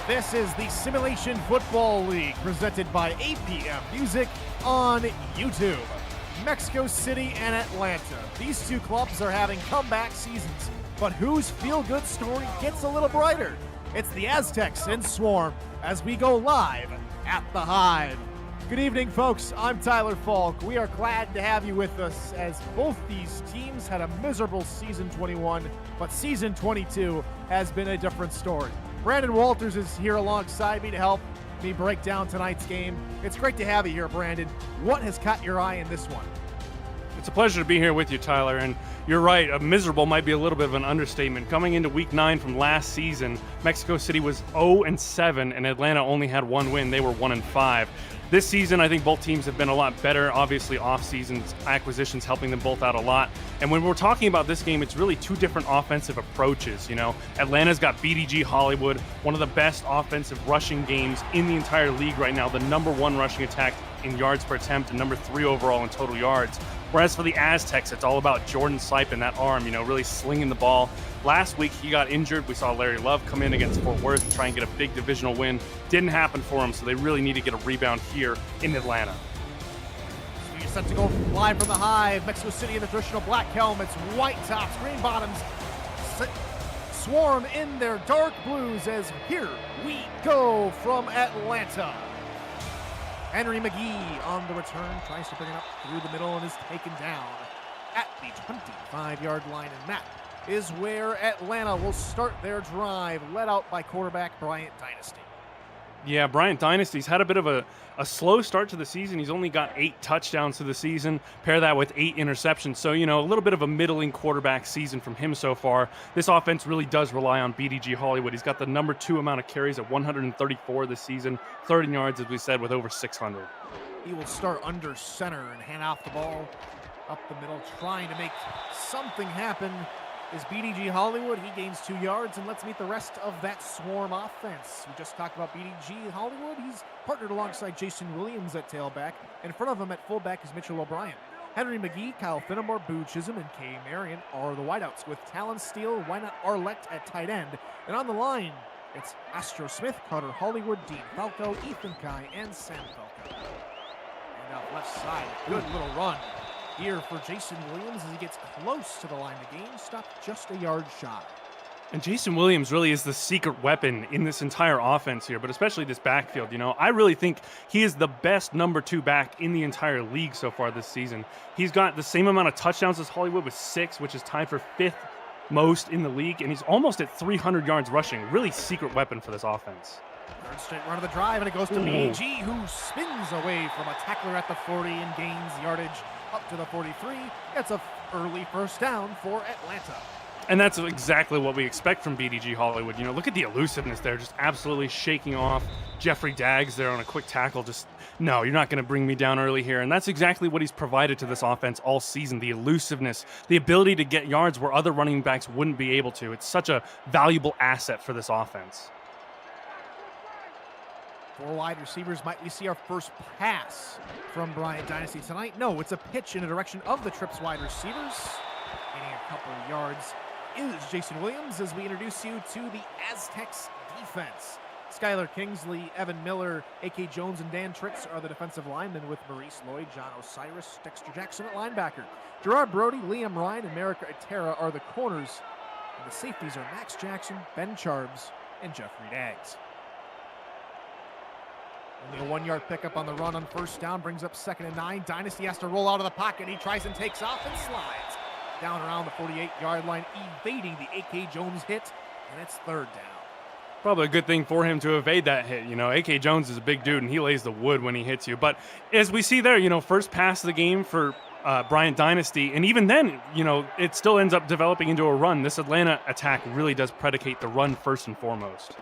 This is the Simulation Football League presented by APM Music on YouTube. Mexico City and Atlanta. These two clubs are having comeback seasons, but whose feel-good story gets a little brighter? It's the Aztecs and Swarm as we go live at the Hive. Good evening, folks. I'm Tyler Falk. We are glad to have you with us as both these teams had a miserable Season 21, but Season 22 has been a different story. Brandon Walters is here alongside me to help me break down tonight's game. It's great to have you here, Brandon. What has caught your eye in this one? It's a pleasure to be here with you, Tyler, and you're right, a miserable might be a little bit of an understatement. Coming into Week 9 from last season, Mexico City was 0-7, and Atlanta only had one win. They were 1-5. This season, I think both teams have been a lot better. Obviously, off-season acquisitions helping them both out a lot. And when we're talking about this game, it's really two different offensive approaches. You know, Atlanta's got BDG Hollywood, one of the best offensive rushing games in the entire league right now, the #1 rushing attack in yards per attempt and #3 overall in total yards. Whereas for the Aztecs, it's all about Jordan Sipin, that arm, you know, really slinging the ball. Last week, he got injured. We saw Larry Love come in against Fort Worth and try and get a big divisional win. Didn't happen for him, so they really need to get a rebound here in Atlanta. So you're set to go live from the Hive. Mexico City in the traditional black helmets, white tops, green bottoms. Swarm in their dark blues as here we go from Atlanta. Henry McGee on the return, tries to bring it up through the middle and is taken down at the 25-yard line. And that is where Atlanta will start their drive, led out by quarterback Bryant Dynasty. Yeah, Bryant Dynasty's had a bit of a slow start to the season. He's only got 8 touchdowns to the season. Pair that with 8 interceptions. So, you know, a little bit of a middling quarterback season from him so far. This offense really does rely on BDG Hollywood. He's got the #2 amount of carries at 134 this season. 30 yards, as we said, with over 600. He will start under center and hand off the ball up the middle, trying to make something happen. Is BDG Hollywood. He gains 2 yards, and let's meet the rest of that Swarm offense. We just talked about BDG Hollywood. He's partnered alongside Jason Williams at tailback. In front of him at fullback is Mitchell O'Brien. Henry McGee, Kyle Finnemore, Boo Chisholm, and Kay Marion are the wideouts, with Talon Steele, why not Arlette at tight end. And on the line, it's Astro Smith, Carter Hollywood, Dean Falco, Ethan Kai, and Sam Falco. And out left side, good little run here for Jason Williams as he gets close to the line of game, stopped just a yard shy. And Jason Williams really is the secret weapon in this entire offense here, but especially this backfield. You know, I really think he is the best #2 back in the entire league so far this season. He's got the same amount of touchdowns as Hollywood with 6, which is tied for 5th most in the league, and he's almost at 300 yards rushing. Really secret weapon for this offense. Third straight run of the drive, and it goes to BG, who spins away from a tackler at the 40 and gains yardage up to the 43. That's an early first down for Atlanta. And that's exactly what we expect from BDG Hollywood. You know, look at the elusiveness there, just absolutely shaking off Jeffrey Daggs there on a quick tackle. Just, no, you're not going to bring me down early here. And that's exactly what he's provided to this offense all season, the elusiveness, the ability to get yards where other running backs wouldn't be able to. It's such a valuable asset for this offense. 4 wide receivers. Might we see our first pass from Bryant Dynasty tonight? No, it's a pitch in the direction of the Trips wide receivers. Gaining a couple of yards is Jason Williams as we introduce you to the Aztecs defense. Skylar Kingsley, Evan Miller, A.K. Jones, and Dan Tritz are the defensive linemen, with Maurice Lloyd, John Osiris, Dexter Jackson at linebacker. Gerard Brody, Liam Ryan, and America Atera are the corners. And the safeties are Max Jackson, Ben Charbs, and Jeffrey Daggs. Only a 1-yard pickup on the run on first down brings up 2nd and 9. Dynasty has to roll out of the pocket. He tries and takes off and slides down around the 48-yard line, evading the A.K. Jones hit, and it's 3rd down. Probably a good thing for him to evade that hit. You know, A.K. Jones is a big dude, and he lays the wood when he hits you. But as we see there, you know, first pass of the game for Bryant Dynasty, and even then, you know, it still ends up developing into a run. This Atlanta attack really does predicate the run first and foremost.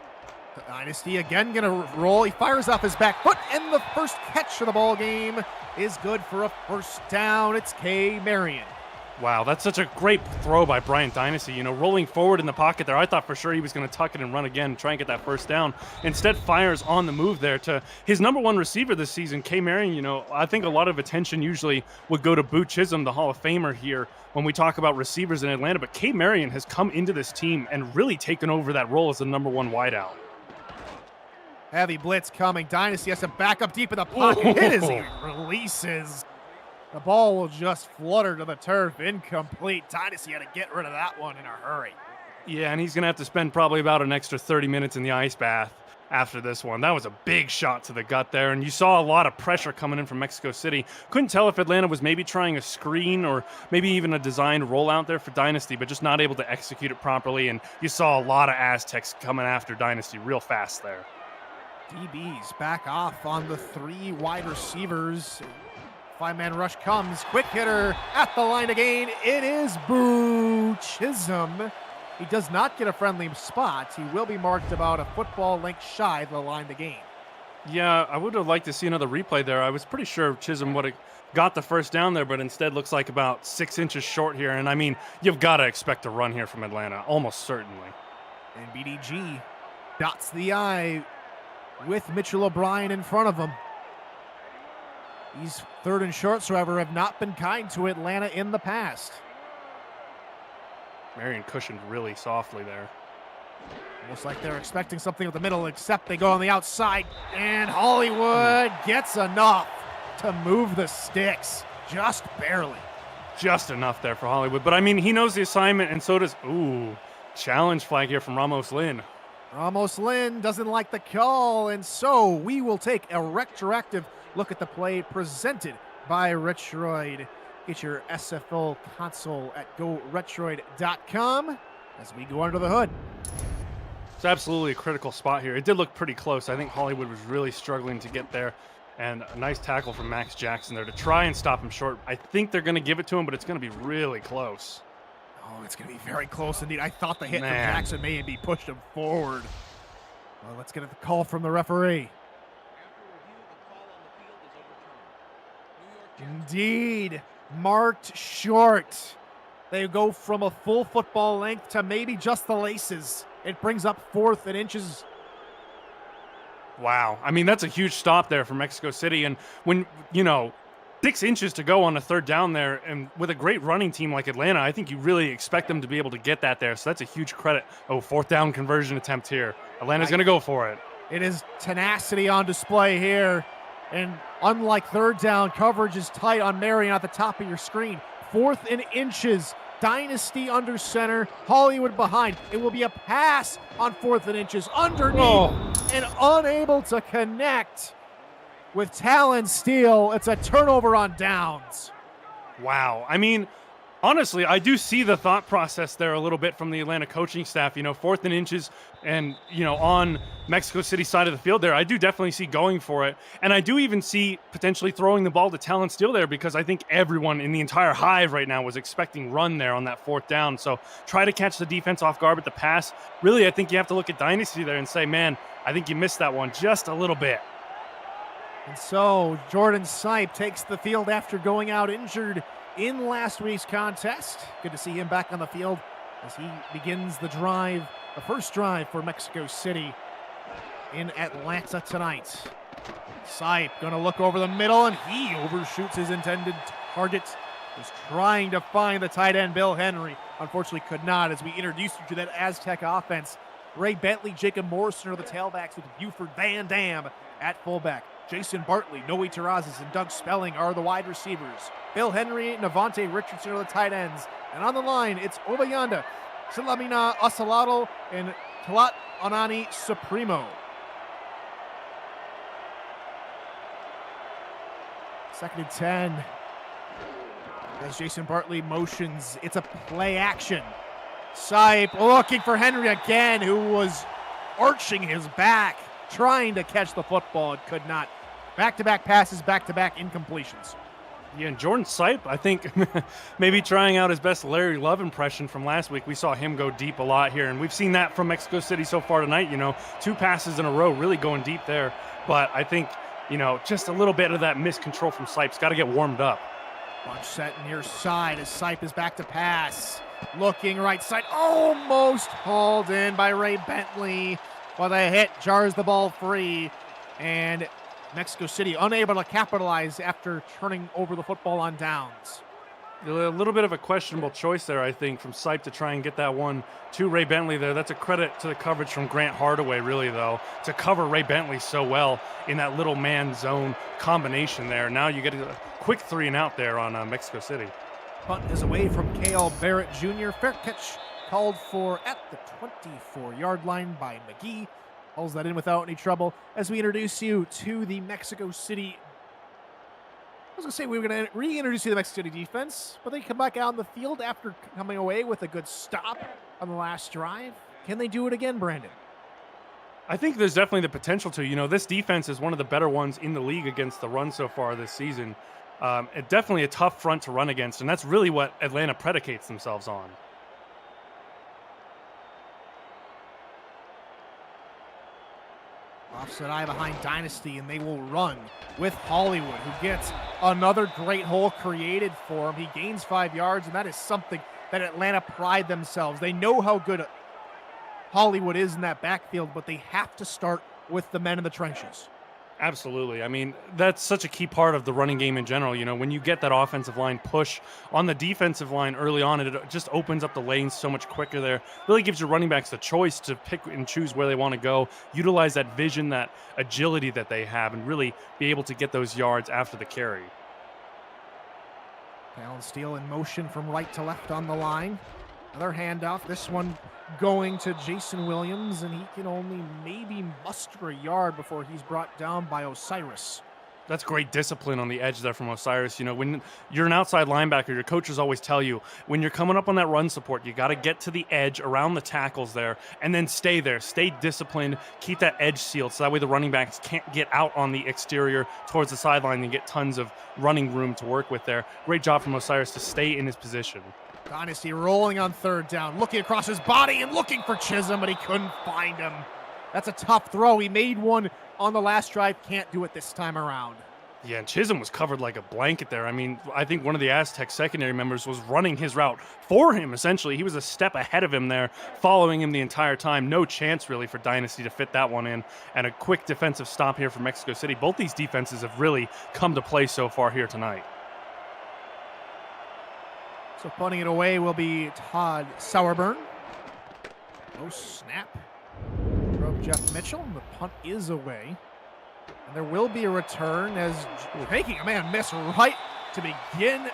The Dynasty again gonna roll. He fires off his back foot, and the first catch of the ball game is good for a first down. It's Kay Marion. Wow, that's such a great throw by Bryant Dynasty. You know, rolling forward in the pocket there, I thought for sure he was going to tuck it and run again and try and get that first down. Instead, fires on the move there to his #1 receiver this season, Kay Marion. You know, I think a lot of attention usually would go to Boo Chisholm, the Hall of Famer here, when we talk about receivers in Atlanta. But Kay Marion has come into this team and really taken over that role as the #1 wideout. Heavy blitz coming. Dynasty has to back up deep in the pocket. It is even releases. The ball will just flutter to the turf. Incomplete. Dynasty had to get rid of that one in a hurry. Yeah, and he's going to have to spend probably about an extra 30 minutes in the ice bath after this one. That was a big shot to the gut there, and you saw a lot of pressure coming in from Mexico City. Couldn't tell if Atlanta was maybe trying a screen or maybe even a designed rollout there for Dynasty, but just not able to execute it properly, and you saw a lot of Aztecs coming after Dynasty real fast there. DBs back off on the 3 wide receivers. 5-man rush comes. Quick hitter at the line again. It is Boo Chisholm. He does not get a friendly spot. He will be marked about a football length shy of the line to gain. Yeah, I would have liked to see another replay there. I was pretty sure Chisholm would have got the first down there, but instead looks like about 6 inches short here. And I mean, you've got to expect a run here from Atlanta, almost certainly. And BDG dots the I with Mitchell O'Brien in front of him. These 3rd and shorts, however, have not been kind to Atlanta in the past. Marion cushioned really softly there. Almost like they're expecting something with the middle, except they go on the outside, and Hollywood gets enough to move the sticks, just barely. Just enough there for Hollywood, but I mean, he knows the assignment, and so does, challenge flag here from Ramos Lynn. Ramos Lynn doesn't like the call, and so we will take a retroactive look at the play presented by Retroid. Get your SFL console at GoRetroid.com as we go under the hood. It's absolutely a critical spot here. It did look pretty close. I think Hollywood was really struggling to get there. And a nice tackle from Max Jackson there to try and stop him short. I think they're going to give it to him, but it's going to be really close. Oh, it's going to be very close indeed. I thought the hit from Jackson may be pushed him forward. Well, let's get a call from the referee. Indeed. Marked short. They go from a full football length to maybe just the laces. It brings up 4th and inches. Wow. I mean, that's a huge stop there for Mexico City. And when, 6 inches to go on a 3rd down there, and with a great running team like Atlanta, I think you really expect them to be able to get that there. So that's a huge credit. 4th down conversion attempt here. Atlanta's going to go for it. It is tenacity on display here. And unlike 3rd down, coverage is tight on Marion at the top of your screen. 4th and inches. Dynasty under center. Hollywood behind. It will be a pass on 4th and inches. Underneath and unable to connect with Talon Steele. It's a turnover on downs. Wow. I mean, honestly, I do see the thought process there a little bit from the Atlanta coaching staff. 4th and inches and, on Mexico City side of the field there, I do definitely see going for it. And I do even see potentially throwing the ball to Talon Steele there, because I think everyone in the entire hive right now was expecting run there on that 4th down. So try to catch the defense off guard with the pass. Really, I think you have to look at Dynasty there and say, man, I think you missed that one just a little bit. And so Jordan Sipe takes the field after going out injured in last week's contest. Good to see him back on the field as he begins the drive, the first drive for Mexico City in Atlanta tonight. Sipe going to look over the middle, and he overshoots his intended target. Was trying to find the tight end, Bill Henry. Unfortunately could not, as we introduced you to that Aztec offense. Ray Bentley, Jacob Morrison are the tailbacks, with Buford Van Dam at fullback. Jason Bartley, Noe Terrazas, and Doug Spelling are the wide receivers. Bill Henry, Navante Richardson are the tight ends. And on the line, it's Obayanda, Salamina Asalado, and Talat Anani Supremo. 2nd and 10. As Jason Bartley motions, it's a play action. Sipe looking for Henry again, who was arching his back, trying to catch the football and could not. Back-to-back passes, back-to-back incompletions. Yeah, and Jordan Sipe, I think, maybe trying out his best Larry Love impression from last week. We saw him go deep a lot here, and we've seen that from Mexico City so far tonight. 2 passes in a row, really going deep there. But I think, just a little bit of that missed control from Sipe's got to get warmed up. Bunch set near side as Sipe is back to pass. Looking right side, almost hauled in by Ray Bentley. While the hit jars the ball free, and Mexico City unable to capitalize after turning over the football on downs. A little bit of a questionable choice there, I think, from Sipe to try and get that one to Ray Bentley there. That's a credit to the coverage from Grant Hardaway, really, though, to cover Ray Bentley so well in that little man zone combination there. Now you get a quick 3 and out there on Mexico City. Punt is away from K.L. Barrett Jr. Fair catch called for at the 24-yard line by McGee. Hauls that in without any trouble as we introduce you to the Mexico City. I was going to say we were going to reintroduce you to the Mexico City defense, but they come back out on the field after coming away with a good stop on the last drive. Can they do it again, Brandon? I think there's definitely the potential to. You know, this defense is one of the better ones in the league against the run so far this season. Definitely a tough front to run against, and that's really what Atlanta predicates themselves on. Offset eye behind Dynasty, and they will run with Hollywood, who gets another great hole created for him. He gains 5 yards, and that is something that Atlanta pride themselves. They know how good Hollywood is in that backfield, but they have to start with the men in the trenches. Absolutely. I mean, that's such a key part of the running game in general. You know, when you get that offensive line push on the defensive line early on, it just opens up the lanes so much quicker there. Really gives your running backs the choice to pick and choose where they want to go, utilize that vision, that agility that they have, and really be able to get those yards after the carry. Allen Steele in motion from right to left on the line. Another handoff, this one going to Jason Williams, and he can only maybe muster a yard before he's brought down by Osiris. That's great discipline on the edge there from Osiris. You know, when you're an outside linebacker, your coaches always tell you, when you're coming up on that run support, you got to get to the edge around the tackles there and then stay there. Stay disciplined. Keep that edge sealed so that way the running backs can't get out on the exterior towards the sideline and get tons of running room to work with there. Great job from Osiris to stay in his position. Dynasty rolling on third down, looking across his body and looking for Chisholm, but he couldn't find him. That's a tough throw. He made one on the last drive, can't do it this time around. Yeah, and Chisholm was covered like a blanket there. I mean, I think one of the Aztecs secondary members was running his route for him, essentially. He was a step ahead of him there, following him the entire time. No chance, really, for Dynasty to fit that one in. And a quick defensive stop here from Mexico City. Both these defenses have really come to play so far here tonight. So punting it away will be Todd Sauerburn. No snap from Jeff Mitchell. The punt is away. And there will be a return as making a man miss right to begin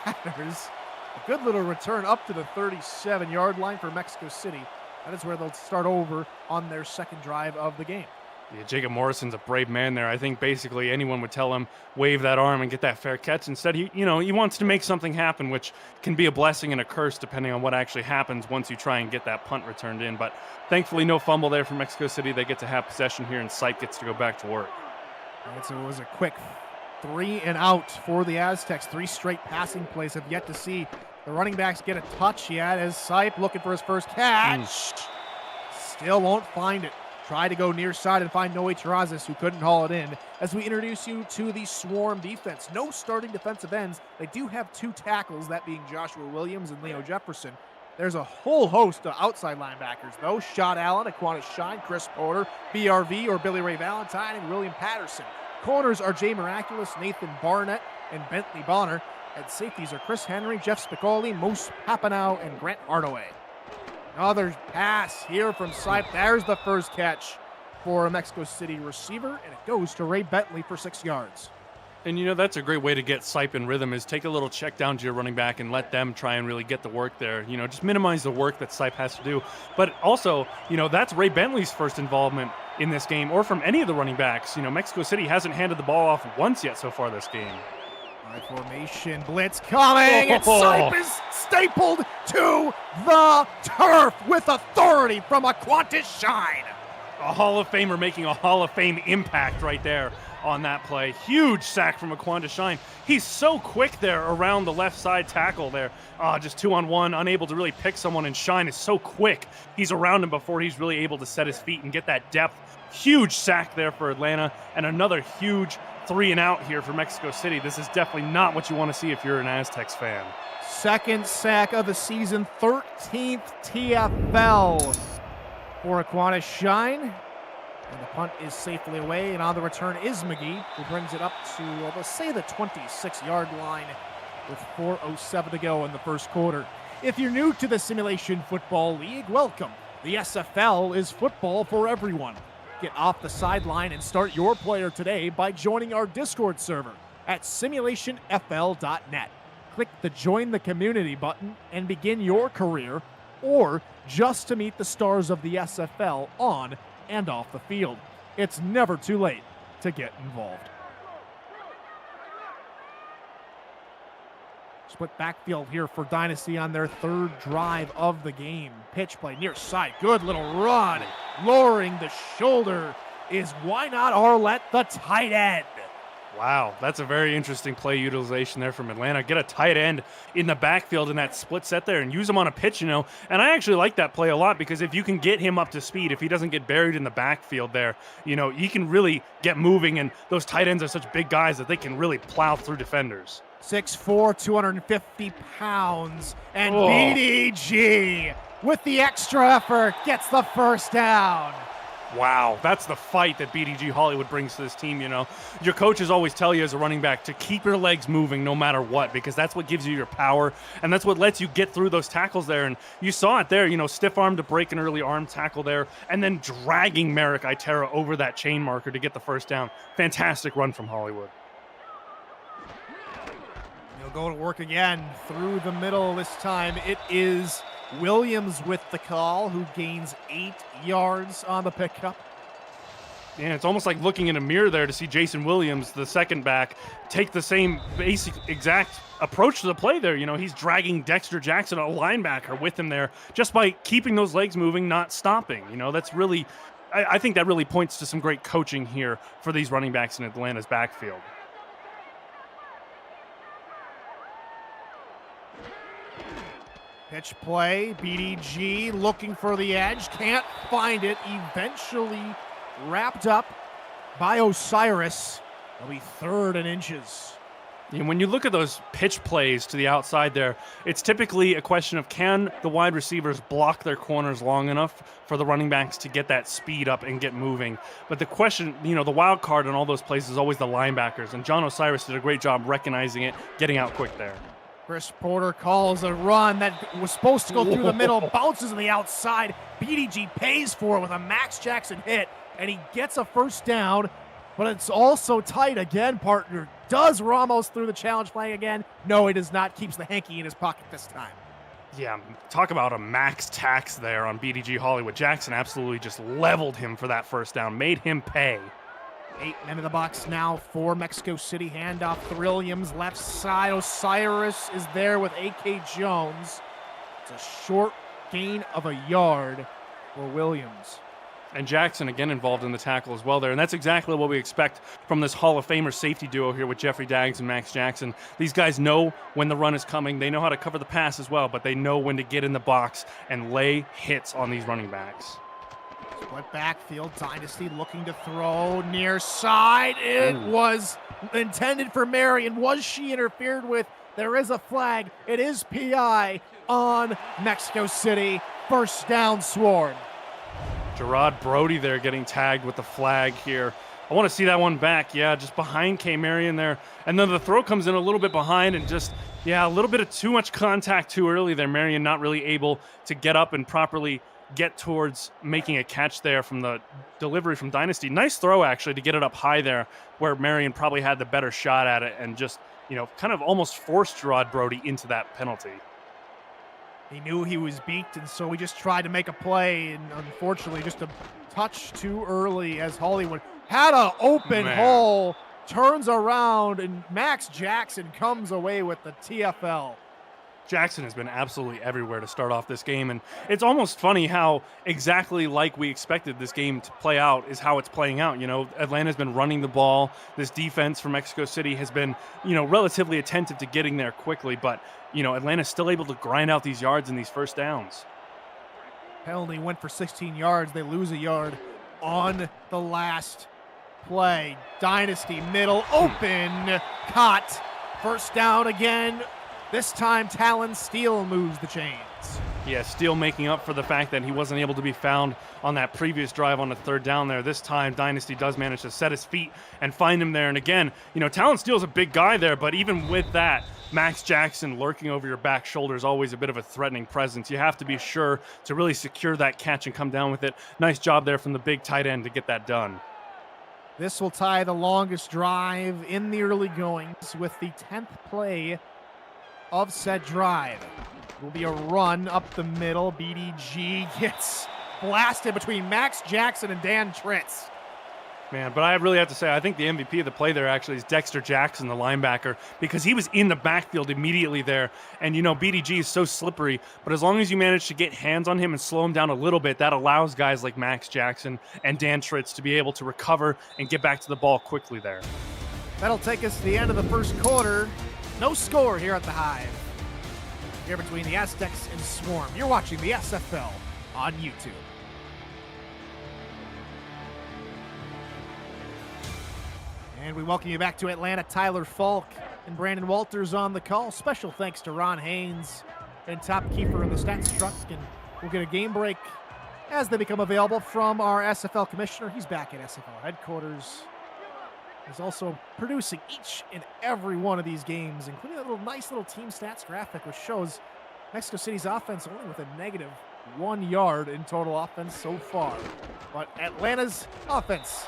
matters. A good little return up to the 37-yard line for Mexico City. That is where they'll start over on their second drive of the game. Yeah, Jacob Morrison's a brave man there. I think basically anyone would tell him, wave that arm and get that fair catch. Instead, he wants to make something happen, which can be a blessing and a curse depending on what actually happens once you try and get that punt returned in. But thankfully, no fumble there for Mexico City. They get to have possession here, and Sipe gets to go back to work. And so it was a quick 3 and out for the Aztecs. 3 straight passing plays. Have yet to see the running backs get a touch yet as Sipe looking for his first catch. Still won't find it. Try to go near side and find Noe Terrazas, who couldn't haul it in. As we introduce you to the Swarm defense. No starting defensive ends. They do have 2 tackles, that being Joshua Williams and Leo Jefferson. There's a whole host of outside linebackers, though. Shot Allen, Aquinas Shine, Chris Porter, BRV, or Billy Ray Valentine, and William Patterson. Corners are Jay Miraculous, Nathan Barnett, and Bentley Bonner. And safeties are Chris Henry, Jeff Spicoli, Mose Papanow, and Grant Hardaway. Another pass here from Sipe. There's the first catch for a Mexico City receiver, and it goes to Ray Bentley for 6 yards. And, that's a great way to get Sipe in rhythm is take a little check down to your running back and let them try and really get the work there. Just minimize the work that Sipe has to do. But also, that's Ray Bentley's first involvement in this game or from any of the running backs. Mexico City hasn't handed the ball off once yet so far this game. High formation, blitz coming, and Sipe is stapled to the turf with authority from Aquinas Shine. A Hall of Famer making a Hall of Fame impact right there on that play. Huge sack from Aquinas Shine. He's so quick there around the left side tackle there. Just 2-on-1, unable to really pick someone, and Shine is so quick. He's around him before he's really able to set his feet and get that depth. Huge sack there for Atlanta, and another huge 3 and out here for Mexico City. This is definitely not what you want to see if you're an Aztecs fan. Second sack of the season, 13th TFL for Aquinas Shine. And the punt is safely away, and on the return is McGee, who brings it up to, let's say, the 26-yard line. with 4:07 to go in the first quarter. If you're new to the Simulation Football League, welcome. The SFL is football for everyone. Get off the sideline and start your player today by joining our Discord server at simulationfl.net. Click the Join the Community button and begin your career, or just to meet the stars of the SFL on and off the field. It's never too late to get involved. Split backfield here for Dynasty on their third drive of the game. Pitch play near side. Good little run. Lowering the shoulder is why not Arlette, the tight end. Wow, that's a very interesting play utilization there from Atlanta. Get a tight end in the backfield in that split set there and use him on a pitch, And I actually like that play a lot because if you can get him up to speed, if he doesn't get buried in the backfield there, he can really get moving. And those tight ends are such big guys that they can really plow through defenders. 6'4", 250 pounds. And BDG, with the extra effort, gets the first down. Wow, that's the fight that BDG Hollywood brings to this team, Your coaches always tell you as a running back to keep your legs moving no matter what, because that's what gives you your power, and that's what lets you get through those tackles there. And you saw it there, stiff arm to break an early arm tackle there, and then dragging Merrick Itera over that chain marker to get the first down. Fantastic run from Hollywood. He'll go to work again through the middle this time. It is Williams with the call, who gains 8 yards on the pickup. Yeah, it's almost like looking in a mirror there to see Jason Williams, the second back, take the same basic exact approach to the play there. He's dragging Dexter Jackson, a linebacker, with him there just by keeping those legs moving, not stopping. That's really, I think that really points to some great coaching here for these running backs in Atlanta's backfield. Pitch play, BDG looking for the edge, can't find it, eventually wrapped up by Osiris. It'll be 3rd and inches. And when you look at those pitch plays to the outside there, it's typically a question of can the wide receivers block their corners long enough for the running backs to get that speed up and get moving. But the question, the wild card in all those plays is always the linebackers, and John Osiris did a great job recognizing it, getting out quick there. Chris Porter calls a run that was supposed to go through the middle, bounces on the outside. BDG pays for it with a Max Jackson hit, and he gets a first down, but it's also tight again, partner. Does Ramos through the challenge flag again? No, he does not. Keeps the hanky in his pocket this time. Yeah, talk about a max tax there on BDG Hollywood. Jackson absolutely just leveled him for that first down, made him pay. 8 men in the box now for Mexico City. Handoff to Williams, left side. Osiris is there with A.K. Jones. It's a short gain of a yard for Williams. And Jackson again involved in the tackle as well there. And that's exactly what we expect from this Hall of Famer safety duo here with Jeffrey Daggs and Max Jackson. These guys know when the run is coming. They know how to cover the pass as well, but they know when to get in the box and lay hits on these running backs. Split backfield, Dynasty looking to throw near side. It was intended for Marion. Was she interfered with? There is a flag. It is PI on Mexico City. First down, Sworn. Gerard Brody there getting tagged with the flag here. I want to see that one back. Yeah, just behind K. Marion there. And then the throw comes in a little bit behind and just, a little bit of too much contact too early there. Marion not really able to get up and properly get towards making a catch there from the delivery from Dynasty. Nice throw, actually, to get it up high there where Marion probably had the better shot at it and just, kind of almost forced Gerard Brody into that penalty. He knew he was beat, and so he just tried to make a play, and unfortunately just a touch too early as Hollywood had an open hole, turns around, and Max Jackson comes away with the TFL. Jackson has been absolutely everywhere to start off this game, and it's almost funny how exactly like we expected this game to play out is how it's playing out. Atlanta's been running the ball. This defense from Mexico City has been, relatively attentive to getting there quickly, but, Atlanta's still able to grind out these yards and these first downs. Penalty went for 16 yards. They lose a yard on the last play. Dynasty middle open, caught. First down again. This time, Talon Steele moves the chains. Yeah, Steele making up for the fact that he wasn't able to be found on that previous drive on the third down there. This time, Dynasty does manage to set his feet and find him there. And again, Talon Steele's a big guy there, but even with that, Max Jackson lurking over your back shoulder is always a bit of a threatening presence. You have to be sure to really secure that catch and come down with it. Nice job there from the big tight end to get that done. This will tie the longest drive in the early goings with the 10th play of said drive. It will be a run up the middle. BDG gets blasted between Max Jackson and Dan Tritz. Man, but I really have to say, I think the MVP of the play there actually is Dexter Jackson, the linebacker, because he was in the backfield immediately there. And, BDG is so slippery, but as long as you manage to get hands on him and slow him down a little bit, that allows guys like Max Jackson and Dan Tritz to be able to recover and get back to the ball quickly there. That'll take us to the end of the first quarter. No score here at the Hive. Here between the Aztecs and Swarm. You're watching the SFL on YouTube. And we welcome you back to Atlanta. Tyler Falk and Brandon Walters on the call. Special thanks to Ron Haynes and Top Keeper in the stats truck. And we'll get a game break as they become available from our SFL commissioner. He's back at SFL headquarters. He's also producing each and every one of these games, including a nice little team stats graphic, which shows Mexico City's offense only with a -1 yard in total offense so far. But Atlanta's offense,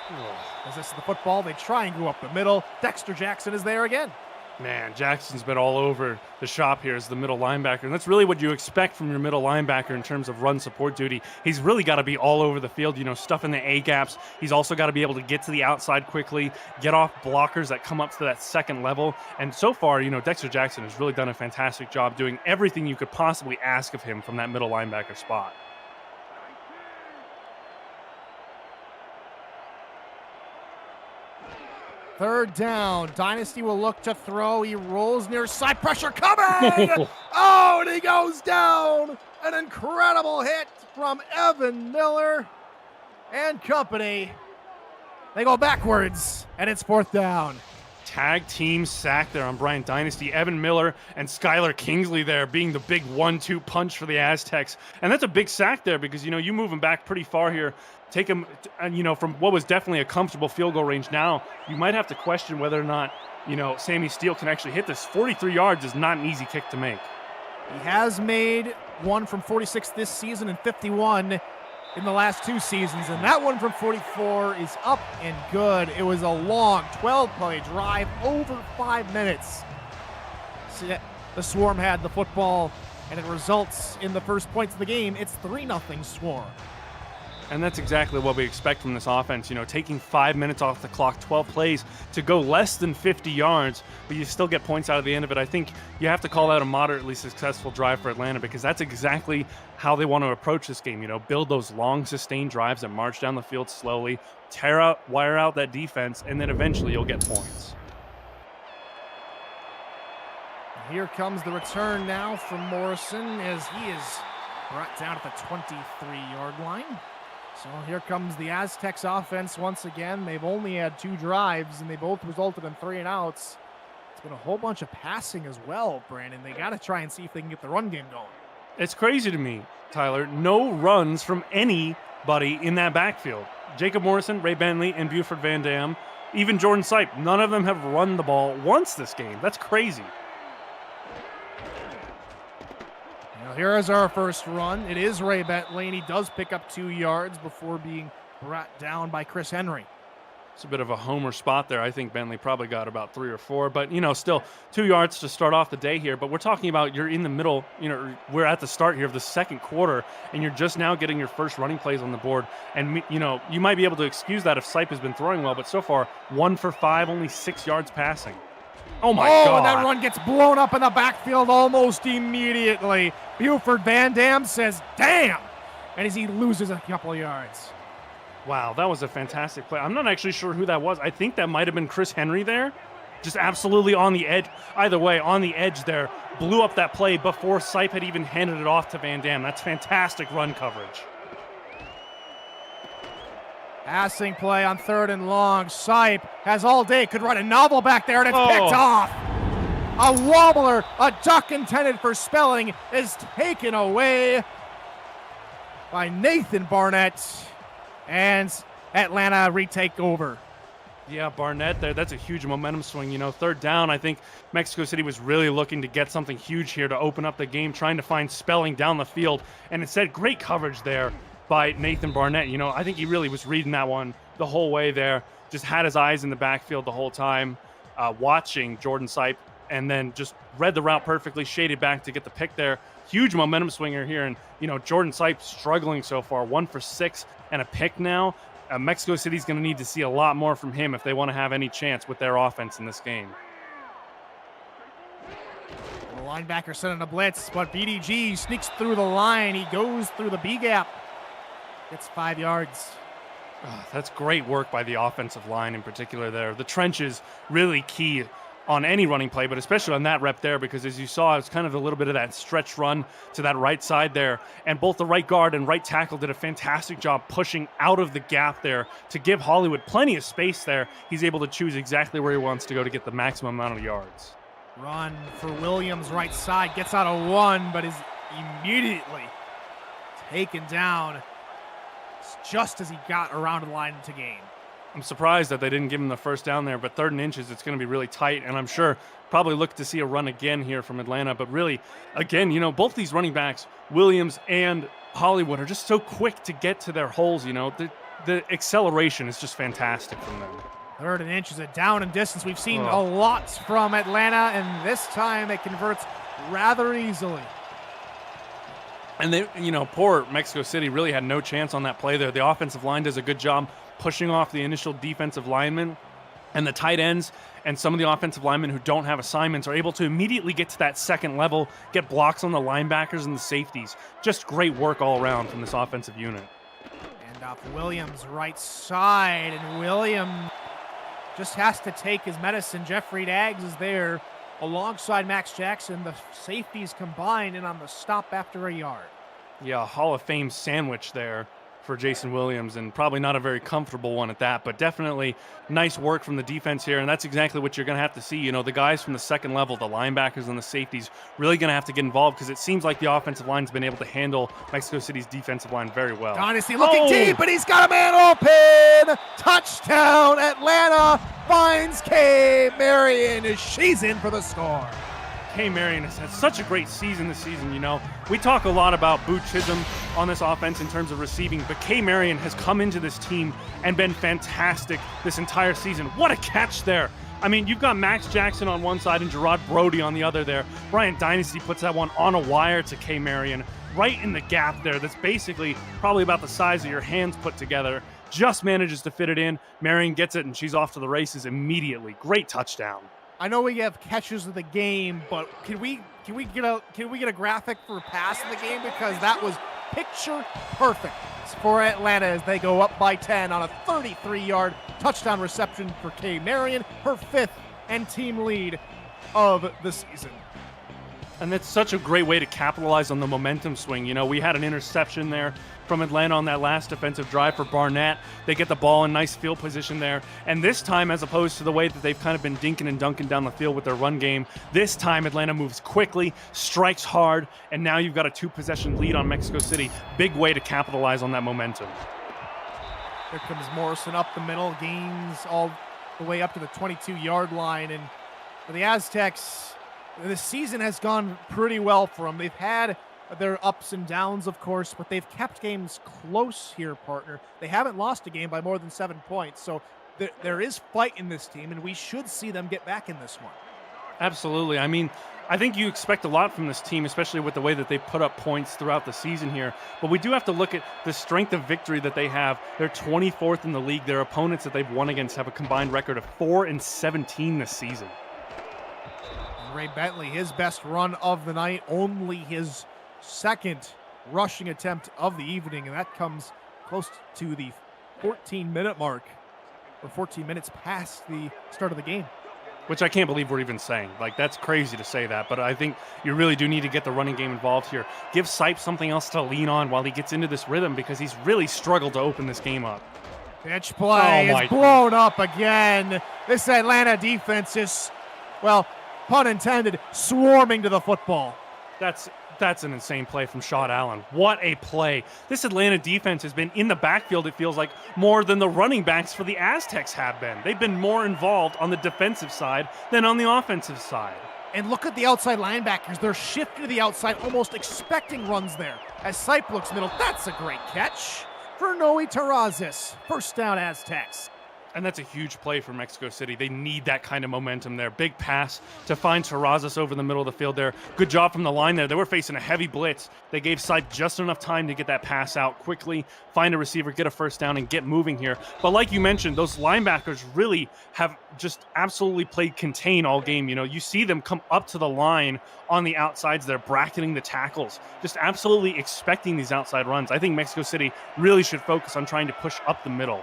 as this is the football, they try and go up the middle. Dexter Jackson is there again. Man, Jackson's been all over the shop here as the middle linebacker, and that's really what you expect from your middle linebacker in terms of run support duty. He's really got to be all over the field, stuff in the A-gaps. He's also got to be able to get to the outside quickly, get off blockers that come up to that second level. And so far, Dexter Jackson has really done a fantastic job doing everything you could possibly ask of him from that middle linebacker spot. Third down. Dynasty will look to throw. He rolls near side. Pressure coming! Oh, and he goes down. An incredible hit from Evan Miller and company. They go backwards, and it's fourth down. Tag team sack there on Bryant Dynasty. Evan Miller and Skylar Kingsley there being the big 1-2 punch for the Aztecs. And that's a big sack there because, you move him back pretty far here. Take him, from what was definitely a comfortable field goal range. Now, you might have to question whether or not, Sammy Steele can actually hit this. 43 yards is not an easy kick to make. He has made one from 46 this season and 51 in the last 2 seasons, and that one from 44 is up and good. It was a long 12-play drive, over 5 minutes. So the Swarm had the football, and it results in the first points of the game. It's 3-0 Swarm. And that's exactly what we expect from this offense, taking 5 minutes off the clock, 12 plays to go less than 50 yards, but you still get points out of the end of it. I think you have to call that a moderately successful drive for Atlanta because that's exactly how they want to approach this game, build those long sustained drives that march down the field slowly, wire out that defense, and then eventually you'll get points. Here comes the return now from Morrison as he is brought down at the 23-yard line. So here comes the Aztecs offense once again. They've only had 2 drives, and they both resulted in 3 and outs. It's been a whole bunch of passing as well, Brandon. They got to try and see if they can get the run game going. It's crazy to me, Tyler. No runs from anybody in that backfield. Jacob Morrison, Ray Bentley, and Buford Van Dam, even Jordan Sipe, none of them have run the ball once this game. That's crazy. Here is our first run. It is Ray Bentley, and he does pick up 2 yards before being brought down by Chris Henry. It's a bit of a homer spot there. I think Bentley probably got about 3 or 4, but, still 2 yards to start off the day here. But we're talking about you're in the middle, we're at the start here of the second quarter, and you're just now getting your first running plays on the board. And, you might be able to excuse that if Sipe has been throwing well, but so far 1 for 5, only 6 yards passing. Oh, my God. And that run gets blown up in the backfield almost immediately. Buford Van Dam says, damn, and as he loses a couple of yards. Wow, that was a fantastic play. I'm not actually sure who that was. I think that might have been Chris Henry there. Just absolutely on the edge. Either way, on the edge there. Blew up that play before Sipe had even handed it off to Van Dam. That's fantastic run coverage. Passing play on 3rd and long. Sipe has all day, could run a novel back there, and it's picked off. A wobbler, a duck intended for Spelling, is taken away by Nathan Barnett, and Atlanta retake over. Yeah, Barnett there, that's a huge momentum swing. You know, third down, I think Mexico City was really looking to get something huge here to open up the game, trying to find Spelling down the field. And instead, great coverage there by Nathan Barnett. You know, I think he really was reading that one the whole way there. Just had his eyes in the backfield the whole time, watching Jordan Sipe, and then just read the route perfectly, shaded back to get the pick there. Huge momentum swinger here. And, you know, Jordan Sipe struggling so far, 1 for 6 and a pick now. Mexico City's going to need to see a lot more from him if they want to have any chance with their offense in this game. The linebacker sending a blitz, but BDG sneaks through the line. He goes through the B gap. Gets 5 yards. Oh, that's great work by the offensive line in particular there. The trenches really key on any running play, but especially on that rep there, because as you saw, it's kind of a little bit of that stretch run to that right side there. And both the right guard and right tackle did a fantastic job pushing out of the gap there to give Hollywood plenty of space there. He's able to choose exactly where he wants to go to get the maximum amount of yards. Run for Williams, right side, gets out of 1, but is immediately taken down just as he got around the line to gain. I'm surprised that they didn't give him the first down there, but 3rd and inches, it's going to be really tight, and I'm sure probably look to see a run again here from Atlanta. But really, again, you know, both these running backs, Williams and Hollywood, are just so quick to get to their holes. You know, the acceleration is just fantastic from them. 3rd and inches, a down and distance. We've seen a lot from Atlanta, and this time it converts rather easily. And they, you know, poor Mexico City really had no chance on that play there. The offensive line does a good job pushing off the initial defensive linemen, and the tight ends and some of the offensive linemen who don't have assignments are able to immediately get to that second level, get blocks on the linebackers and the safeties. Just great work all around from this offensive unit. And off Williams, right side, and Williams just has to take his medicine. Jeffrey Daggs is there alongside Max Jackson. The safeties combined and on the stop after a yard. Yeah, Hall of Fame sandwich there for Jason Williams, and probably not a very comfortable one at that, but definitely nice work from the defense here, and that's exactly what you're going to have to see. You know, the guys from the second level, the linebackers and the safeties, really going to have to get involved, because it seems like the offensive line's been able to handle Mexico City's defensive line very well. Dynasty looking deep, and he's got a man open! Touchdown! Atlanta finds K. Marion. She's in for the score. K. Marion has had such a great season this season. You know, we talk a lot about Boo Chisholm on this offense in terms of receiving, but K. Marion has come into this team and been fantastic this entire season. What a catch there. I mean, you've got Max Jackson on one side and Gerard Brody on the other there. Bryant Dynasty puts that one on a wire to K. Marion, right in the gap there. That's basically probably about the size of your hands put together. Just manages to fit it in. Marion gets it, and she's off to the races immediately. Great touchdown. I know we have catches of the game, but can we get a graphic for pass of the game, because that was picture perfect for Atlanta as they go up by 10 on a 33-yard touchdown reception for K. Marion, her 5th and team lead of the season. And that's such a great way to capitalize on the momentum swing. You know, we had an interception there from Atlanta on that last defensive drive for Barnett. They get the ball in nice field position there. And this time, as opposed to the way that they've kind of been dinking and dunking down the field with their run game, this time Atlanta moves quickly, strikes hard, and now you've got a 2-possession lead on Mexico City. Big way to capitalize on that momentum. Here comes Morrison up the middle, gains all the way up to the 22-yard line. And for the Aztecs, the season has gone pretty well for them. They've had their ups and downs, of course, but they've kept games close here, partner. They haven't lost a game by more than 7 points, so there is fight in this team, and we should see them get back in this one. Absolutely. I mean, I think you expect a lot from this team, especially with the way that they put up points throughout the season here. But we do have to look at the strength of victory that they have. They're 24th in the league. Their opponents that they've won against have a combined record of 4-17 this season. Ray Bentley, his best run of the night, only his 2nd rushing attempt of the evening, and that comes close to the 14-minute mark, or 14 minutes past the start of the game. Which I can't believe we're even saying. Like, that's crazy to say that, but I think you really do need to get the running game involved here. Give Sipe something else to lean on while he gets into this rhythm, because he's really struggled to open this game up. Pitch play is blown up again. This Atlanta defense is, well, pun intended, swarming to the football. That's an insane play from Sean Allen. What a play. This Atlanta defense has been in the backfield, it feels like, more than the running backs for the Aztecs have been. They've been more involved on the defensive side than on the offensive side. And look at the outside linebackers. They're shifting to the outside, almost expecting runs there. As Sipe looks middle, that's a great catch for Noe Terrazas. First down, Aztecs. And that's a huge play for Mexico City. They need that kind of momentum there. Big pass to find Terrazas over the middle of the field there. Good job from the line there. They were facing a heavy blitz. They gave Sipe just enough time to get that pass out quickly, find a receiver, get a first down, and get moving here. But like you mentioned, those linebackers really have just absolutely played contain all game. You know, you see them come up to the line on the outsides. They're bracketing the tackles, just absolutely expecting these outside runs. I think Mexico City really should focus on trying to push up the middle.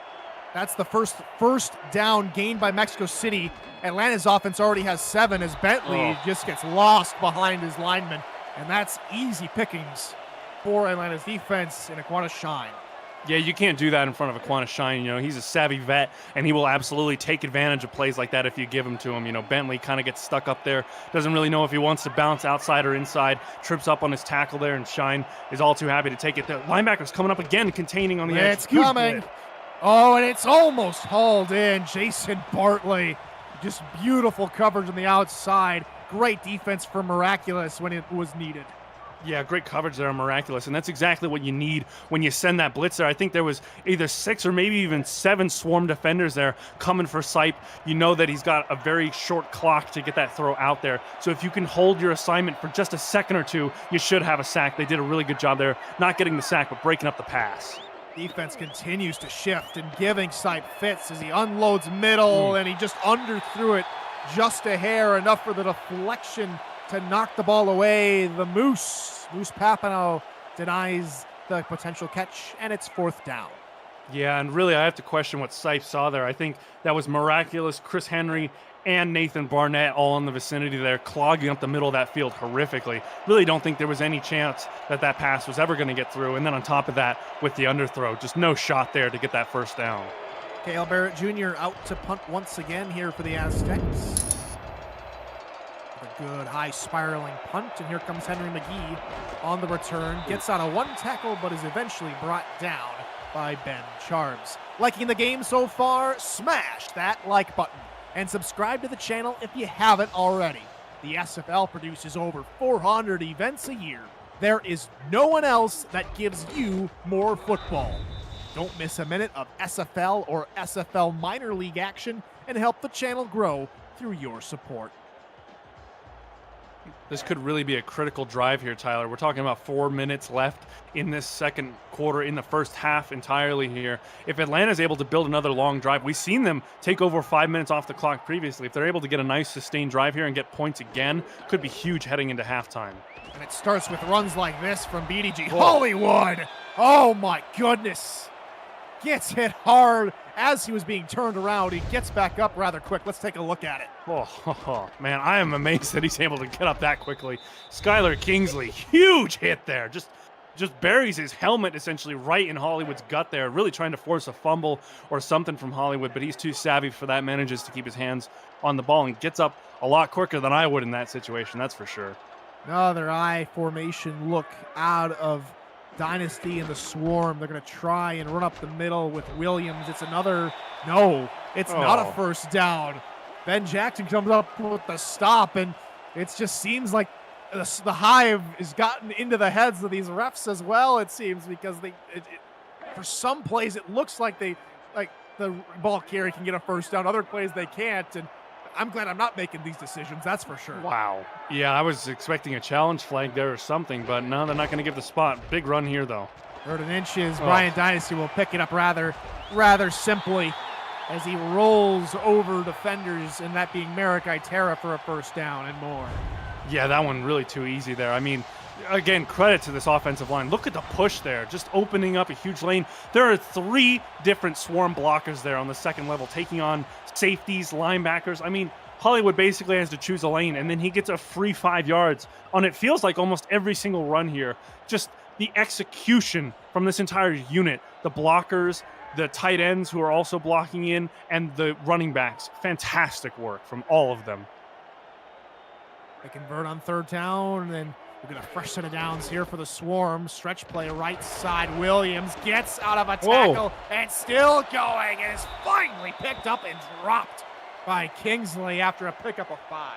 That's the first down gained by Mexico City. Atlanta's offense already has 7 as Bentley just gets lost behind his lineman. And that's easy pickings for Atlanta's defense in Aquana Shine. Yeah, you can't do that in front of Aquana Shine. You know, he's a savvy vet, and he will absolutely take advantage of plays like that if you give him to him. You know, Bentley kind of gets stuck up there, doesn't really know if he wants to bounce outside or inside, trips up on his tackle there, and Shine is all too happy to take it. The linebacker's coming up again, containing on the edge. It's coming. Oh, and it's almost hauled in. Jason Bartley, just beautiful coverage on the outside. Great defense for Miraculous when it was needed. Yeah, great coverage there on Miraculous, and that's exactly what you need when you send that blitz there. I think there was either 6 or maybe even 7 swarm defenders there coming for Sipe. You know that he's got a very short clock to get that throw out there. So if you can hold your assignment for just a second or two, you should have a sack. They did a really good job there, not getting the sack, but breaking up the pass. Defense continues to shift and giving Sipe fits as he unloads middle, and he just underthrew it just a hair, enough for the deflection to knock the ball away. The Moose Papano denies the potential catch, and it's 4th down. Yeah, and really I have to question what Sipe saw there. I think that was Miraculous, Chris Henry, and Nathan Barnett all in the vicinity there, clogging up the middle of that field horrifically. Really don't think there was any chance that that pass was ever going to get through. And then on top of that, with the underthrow, just no shot there to get that first down. Cale Barrett Jr. out to punt once again here for the Aztecs. A good high spiraling punt, and here comes Henry McGee on the return. Gets out of 1 tackle, but is eventually brought down by Ben Charms. Liking the game so far? Smash that like button. And subscribe to the channel if you haven't already. The SFL produces over 400 events a year. There is no one else that gives you more football. Don't miss a minute of SFL or SFL minor league action and help the channel grow through your support. This could really be a critical drive here, Tyler. We're talking about 4 minutes left in this second quarter, in the first half entirely here. If Atlanta's able to build another long drive, we've seen them take over 5 minutes off the clock previously. If they're able to get a nice sustained drive here and get points again, could be huge heading into halftime. And it starts with runs like this from BDG. Hollywood! Oh my goodness! Gets hit hard as he was being turned around. He gets back up rather quick. Let's take a look at it. Oh, man, I am amazed that he's able to get up that quickly. Skylar Kingsley, huge hit there. Just buries his helmet essentially right in Hollywood's gut there, really trying to force a fumble or something from Hollywood, but he's too savvy for that, manages to keep his hands on the ball and gets up a lot quicker than I would in that situation, that's for sure. Another I formation look out of Dynasty and the Swarm. They're going to try and run up the middle with Williams. It's another, no, it's not a first down. Ben Jackson comes up with the stop, and it just seems like the hive has gotten into the heads of these refs as well, it seems, because for some plays it looks like the ball carrier can get a first down. Other plays they can't, and I'm glad I'm not making these decisions, that's for sure. Wow. Yeah, I was expecting a challenge flag there or something, but no, they're not going to give the spot. Big run here, though. 3rd and inches. Brian Dynasty will pick it up rather simply as he rolls over defenders, and that being Merrick Itera for a first down and more. Yeah, that one really too easy there. I mean, again, credit to this offensive line. Look at the push there, just opening up a huge lane. There are 3 different swarm blockers there on the second level, taking on safeties, linebackers. I mean, Hollywood basically has to choose a lane, and then he gets a free 5 yards on it. Feels like almost every single run here. Just the execution from this entire unit, the blockers, the tight ends who are also blocking in, and the running backs. Fantastic work from all of them. They convert on third down, and we're going to fresh set of downs here for the Swarm. Stretch play right side. Williams gets out of a tackle and still going, and is finally picked up and dropped by Kingsley after a pickup of 5.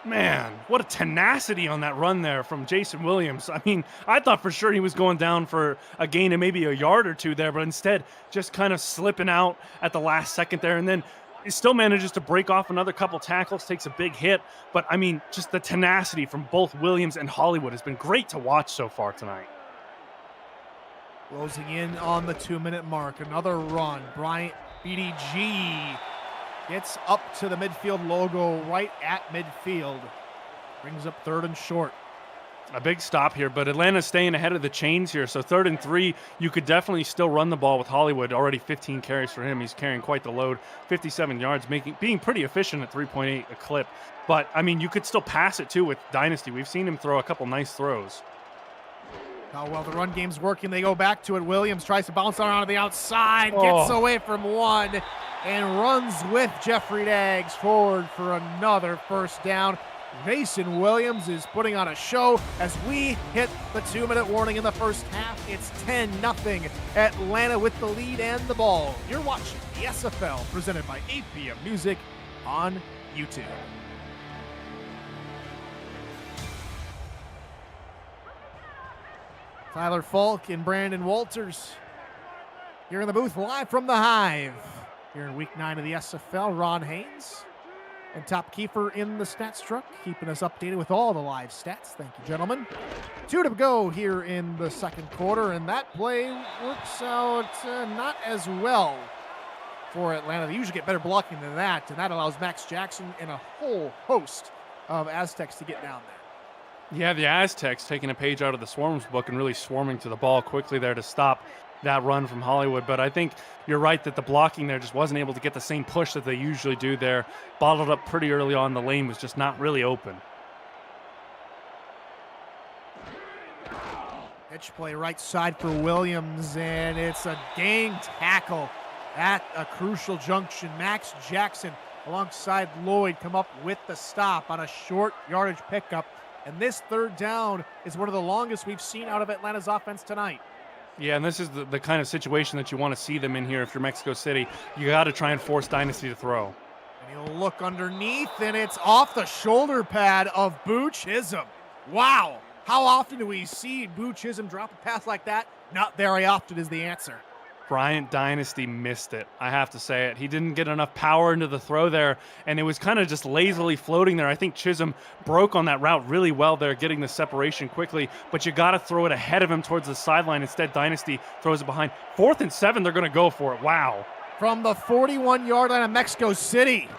Man, what a tenacity on that run there from Jason Williams. I mean, I thought for sure he was going down for a gain of maybe a yard or two there, but instead just kind of slipping out at the last second there. And then he still manages to break off another couple tackles, takes a big hit. But I mean, just the tenacity from both Williams and Hollywood has been great to watch so far tonight. Closing in on the 2-minute mark. Another run. Bryant BDG gets up to the midfield logo right at midfield. Brings up 3rd and short. A big stop here, but Atlanta's staying ahead of the chains here. So 3rd and 3, you could definitely still run the ball with Hollywood. Already 15 carries for him. He's carrying quite the load. 57 yards, being pretty efficient at 3.8 a clip. But, I mean, you could still pass it, too, with Dynasty. We've seen him throw a couple nice throws. How well the run game's working. They go back to it. Williams tries to bounce around to the outside, gets away from one, and runs with Jeffrey Daggs forward for another first down. Jason Williams is putting on a show as we hit the 2-minute warning in the first half. It's 10-0. Atlanta with the lead and the ball. You're watching the SFL presented by APM Music on YouTube. Tyler Falk and Brandon Walters here in the booth live from the Hive. Here in week 9 of the SFL, Ron Haynes and Top Kiefer in the stats truck, keeping us updated with all the live stats. Thank you, gentlemen. 2 to go here in the second quarter, and that play works out not as well for Atlanta. They usually get better blocking than that, and that allows Max Jackson and a whole host of Aztecs to get down there. Yeah, the Aztecs taking a page out of the Swarm's book and really swarming to the ball quickly there to stop that run from Hollywood. But I think you're right that the blocking there just wasn't able to get the same push that they usually do there. Bottled up pretty early on. The lane was just not really open. Pitch play right side for Williams, and it's a gang tackle at a crucial junction. Max Jackson alongside Lloyd come up with the stop on a short yardage pickup. And this 3rd down is one of the longest we've seen out of Atlanta's offense tonight. Yeah, and this is the kind of situation that you want to see them in here if you're Mexico City. You got to try and force Dynasty to throw. And he'll look underneath, and it's off the shoulder pad of Boo Chisholm. Wow. How often do we see Boo Chisholm drop a pass like that? Not very often is the answer. Bryant Dynasty missed it. I have to say it. He didn't get enough power into the throw there, and it was kind of just lazily floating there. I think Chisholm broke on that route really well there, getting the separation quickly, but you got to throw it ahead of him towards the sideline. Instead, Dynasty throws it behind. 4th and 7, they're going to go for it. Wow. From the 41-yard line of Mexico City,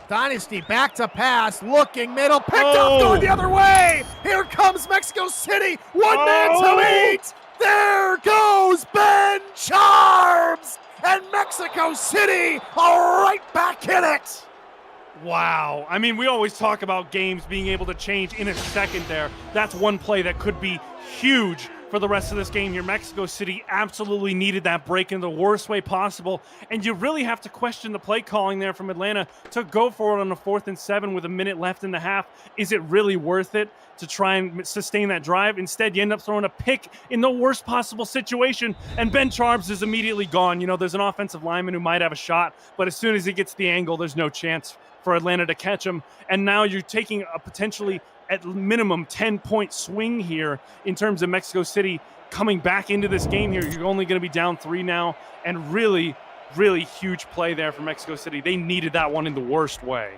Dynasty back to pass, looking middle, picked up, going the other way. Here comes Mexico City, one man to beat. There goes Ben Charms, and Mexico City are right back in it. Wow. I mean, we always talk about games being able to change in a second there. That's one play that could be huge for the rest of this game here. Mexico City absolutely needed that break in the worst way possible, and you really have to question the play calling there from Atlanta to go for it on a 4th and 7 with a minute left in the half. Is it really worth it to try and sustain that drive? Instead, you end up throwing a pick in the worst possible situation, and Ben Charms is immediately gone. You know, there's an offensive lineman who might have a shot, but as soon as he gets the angle, there's no chance for Atlanta to catch him, and now you're taking a potentially at minimum 10-point swing here in terms of Mexico City coming back into this game here. You're only going to be down 3 now, and really, really huge play there for Mexico City. They needed that one in the worst way.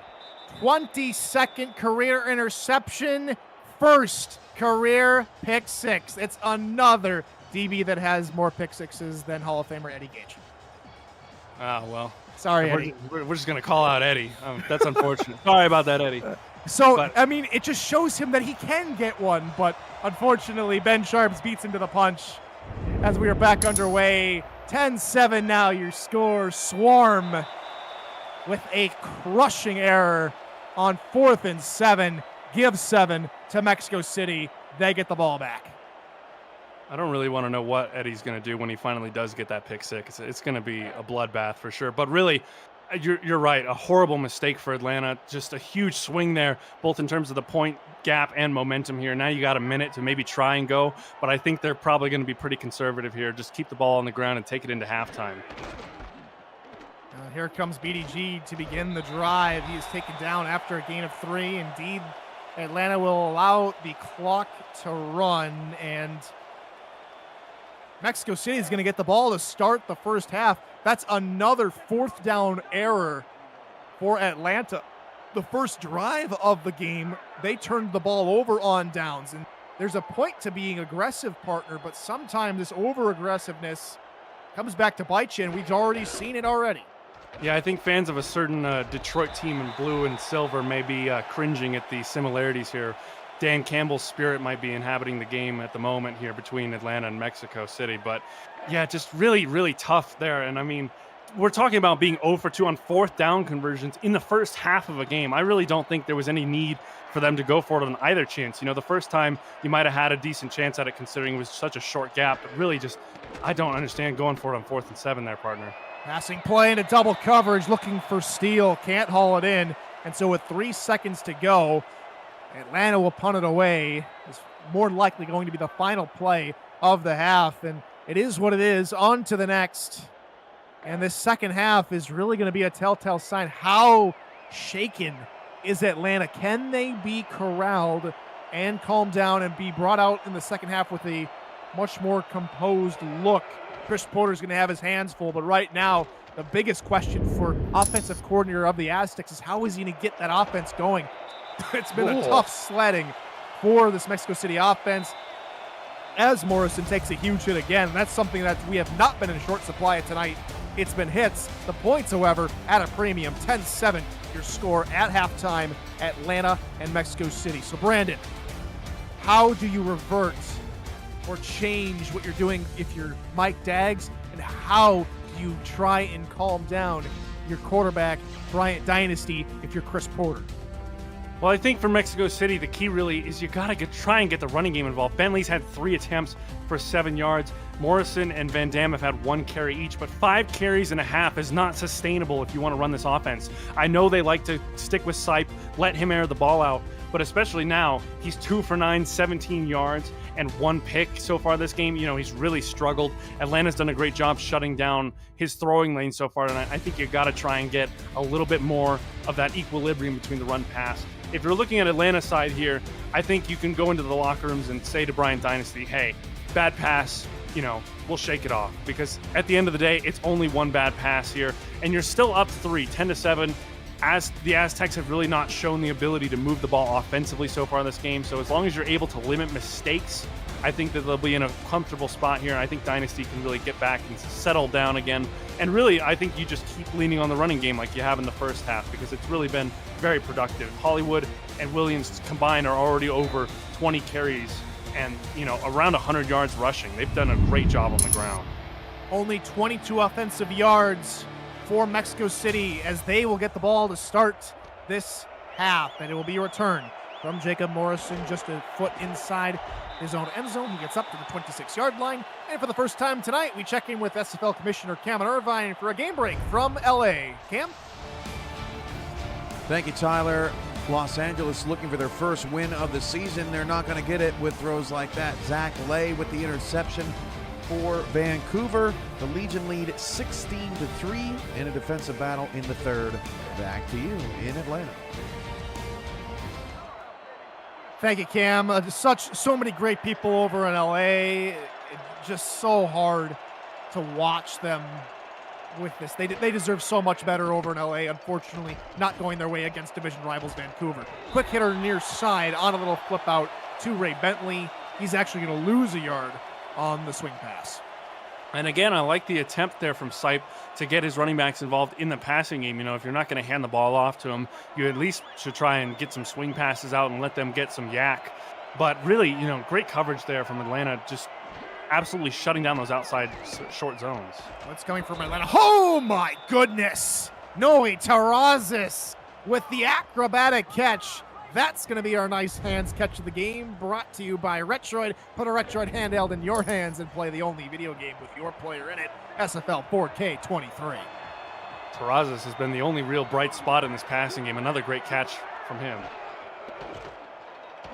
22nd career interception, 1st career pick 6. It's another DB that has more pick 6s than Hall of Famer Eddie Gage. Ah, well. Sorry, Eddie. We're just going to call out Eddie. That's unfortunate. Sorry about that, Eddie. I mean, it just shows him that he can get one, but unfortunately, Ben Sharps beats him to the punch as we are back underway. 10-7 now, your score. Swarm with a crushing error on 4th and 7. Give 7 to Mexico City. They get the ball back. I don't really want to know what Eddie's going to do when he finally does get that pick 6. It's going to be a bloodbath for sure. But really, You're right. A horrible mistake for Atlanta. Just a huge swing there, both in terms of the point gap and momentum here. Now you got a minute to maybe try and go, but I think they're probably going to be pretty conservative here. Just keep the ball on the ground and take it into halftime. Here comes BDG to begin the drive. He is taken down after a gain of 3. Indeed, Atlanta will allow the clock to run, and Mexico City is going to get the ball to start the first half. That's another 4th down error for Atlanta. The first drive of the game, they turned the ball over on downs. And there's a point to being aggressive, partner, but sometimes this over-aggressiveness comes back to bite you, and we've already seen it already. Yeah, I think fans of a certain Detroit team in blue and silver may be cringing at the similarities here. Dan Campbell's spirit might be inhabiting the game at the moment here between Atlanta and Mexico City. But yeah, just really, really tough there. And I mean, we're talking about being 0 for 2 on 4th down conversions in the first half of a game. I really don't think there was any need for them to go for it on either chance. You know, the first time you might have had a decent chance at it considering it was such a short gap, but really just, I don't understand going for it on 4th and 7 there, partner. Passing play into double coverage, looking for steal, can't haul it in. And so with 3 seconds to go, Atlanta will punt it away. It's more likely going to be the final play of the half, and it is what it is. On to the next. And this second half is really going to be a telltale sign. How shaken is Atlanta? Can they be corralled and calm down and be brought out in the second half with a much more composed look? Chris Porter's going to have his hands full, but right now, the biggest question for offensive coordinator of the Aztecs is how is he going to get that offense going? It's been a tough sledding for this Mexico City offense as Morrison takes a huge hit again. That's something that we have not been in short supply of tonight. It's been hits. The points, however, at a premium. 10-7 your score at halftime, Atlanta and Mexico City. So Brandon, how do you revert or change what you're doing if you're Mike Daggs, and how do you try and calm down your quarterback, Bryant Dynasty, if you're Chris Porter? Well, I think for Mexico City, the key really is you got to try and get the running game involved. Bentley's had 3 attempts for 7 yards. Morrison and Van Dam have had 1 carry each, but 5 carries and a half is not sustainable if you want to run this offense. I know they like to stick with Sipe, let him air the ball out, but especially now, he's 2 for 9, 17 yards, and 1 pick so far this game. You know, he's really struggled. Atlanta's done a great job shutting down his throwing lane so far, and I think you got to try and get a little bit more of that equilibrium between the run pass. If you're looking at Atlanta's side here, I think you can go into the locker rooms and say to Bryant Dynasty, hey, bad pass, you know, we'll shake it off. Because at the end of the day, it's only 1 bad pass here, and you're still up 3, 10-7. As the Aztecs have really not shown the ability to move the ball offensively so far in this game. So as long as you're able to limit mistakes, I think that they'll be in a comfortable spot here. I think Dynasty can really get back and settle down again. And really, I think you just keep leaning on the running game like you have in the first half, because it's really been very productive. Hollywood and Williams combined are already over 20 carries and, you know, around 100 yards rushing. They've done a great job on the ground. Only 22 offensive yards for Mexico City as they will get the ball to start this half, and it will be a return from Jacob Morrison just a foot inside his own end zone. He gets up to the 26-yard line, and for the first time tonight, we check in with SFL Commissioner Cameron Irvine for a game break from LA. Cam? Thank you, Tyler. Los Angeles looking for their first win of the season. They're not going to get it with throws like that. Zach Lay with the interception for Vancouver. The Legion lead 16-3 in a defensive battle in the third. Back to you in Atlanta. Thank you, Cam. So many great people over in LA. Just so hard to watch them with this. They deserve so much better over in LA. Unfortunately, not going their way against division rivals Vancouver. Quick hitter near side on a little flip out to Ray Bentley. He's actually going to lose a yard on the swing pass. And again, I like the attempt there from Sipe to get his running backs involved in the passing game. You know, if you're not going to hand the ball off to him, you at least should try and get some swing passes out and let them get some yak. But really, you know, great coverage there from Atlanta, just absolutely shutting down those outside short zones. What's coming from Atlanta? Oh my goodness! Noe Terrazas with the acrobatic catch. That's going to be our nice hands catch of the game, brought to you by Retroid. Put a Retroid handheld in your hands and play the only video game with your player in it, SFL 4K 23. Terrazas has been the only real bright spot in this passing game. Another great catch from him.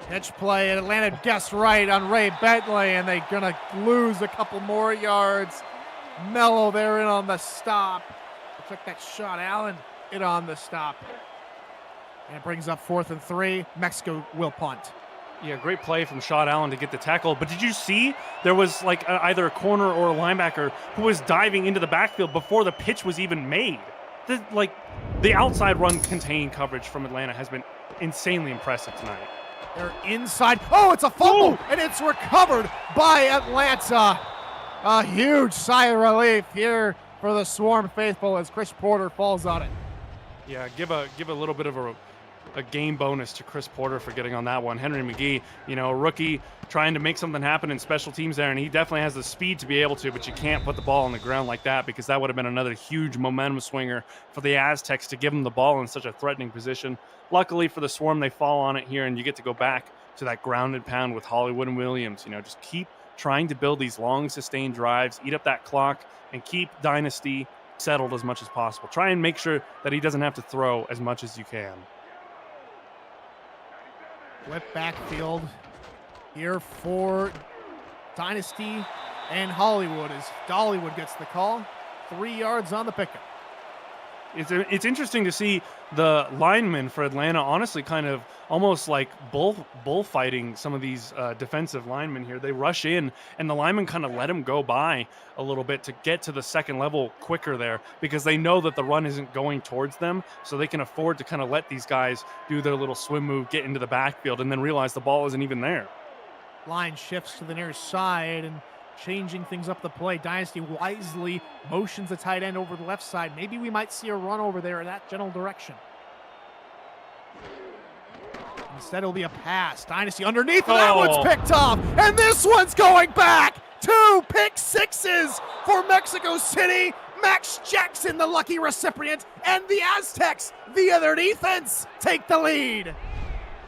Pitch play, and Atlanta guessed right on Ray Bentley, and they're going to lose a couple more yards. Mello there in on the stop. Took that shot, Allen in on the stop. And it brings up 4th and 3. Mexico will punt. Yeah, great play from Shot Allen to get the tackle. But did you see there was like either a corner or a linebacker who was diving into the backfield before the pitch was even made? The outside run contained coverage from Atlanta has been insanely impressive tonight. They're inside. Oh, it's a fumble, and it's recovered by Atlanta. A huge sigh of relief here for the Swarm faithful as Chris Porter falls on it. Yeah, give a little bit of a game bonus to Chris Porter for getting on that one. Henry McGee, rookie trying to make something happen in special teams there, and he definitely has the speed to be able to, but you can't put the ball on the ground like that because that would have been another huge momentum swinger for the Aztecs to give him the ball in such a threatening position. Luckily for the Swarm, they fall on it here, and you get to go back to that grounded pound with Hollywood and Williams. Just keep trying to build these long, sustained drives, eat up that clock, and keep Dynasty settled as much as possible. Try and make sure that he doesn't have to throw as much as you can. Flip backfield here for Dynasty and Hollywood as Dollywood gets the call. 3 yards on the pickup. It's interesting to see the linemen for Atlanta honestly kind of almost like bullfighting some of these defensive linemen here. They rush in, and the linemen kind of let them go by a little bit to get to the second level quicker there because they know that the run isn't going towards them, so they can afford to kind of let these guys do their little swim move, get into the backfield, and then realize the ball isn't even there. Line shifts to the near side and changing things up the play. Dynasty wisely motions the tight end over the left side. Maybe we might see a run over there in that general direction. Instead, it'll be a pass. Dynasty underneath, and that one's picked off. And this one's going back. 2 pick sixes for Mexico City. Max Jackson, the lucky recipient, and the Aztecs, via their defense, take the lead.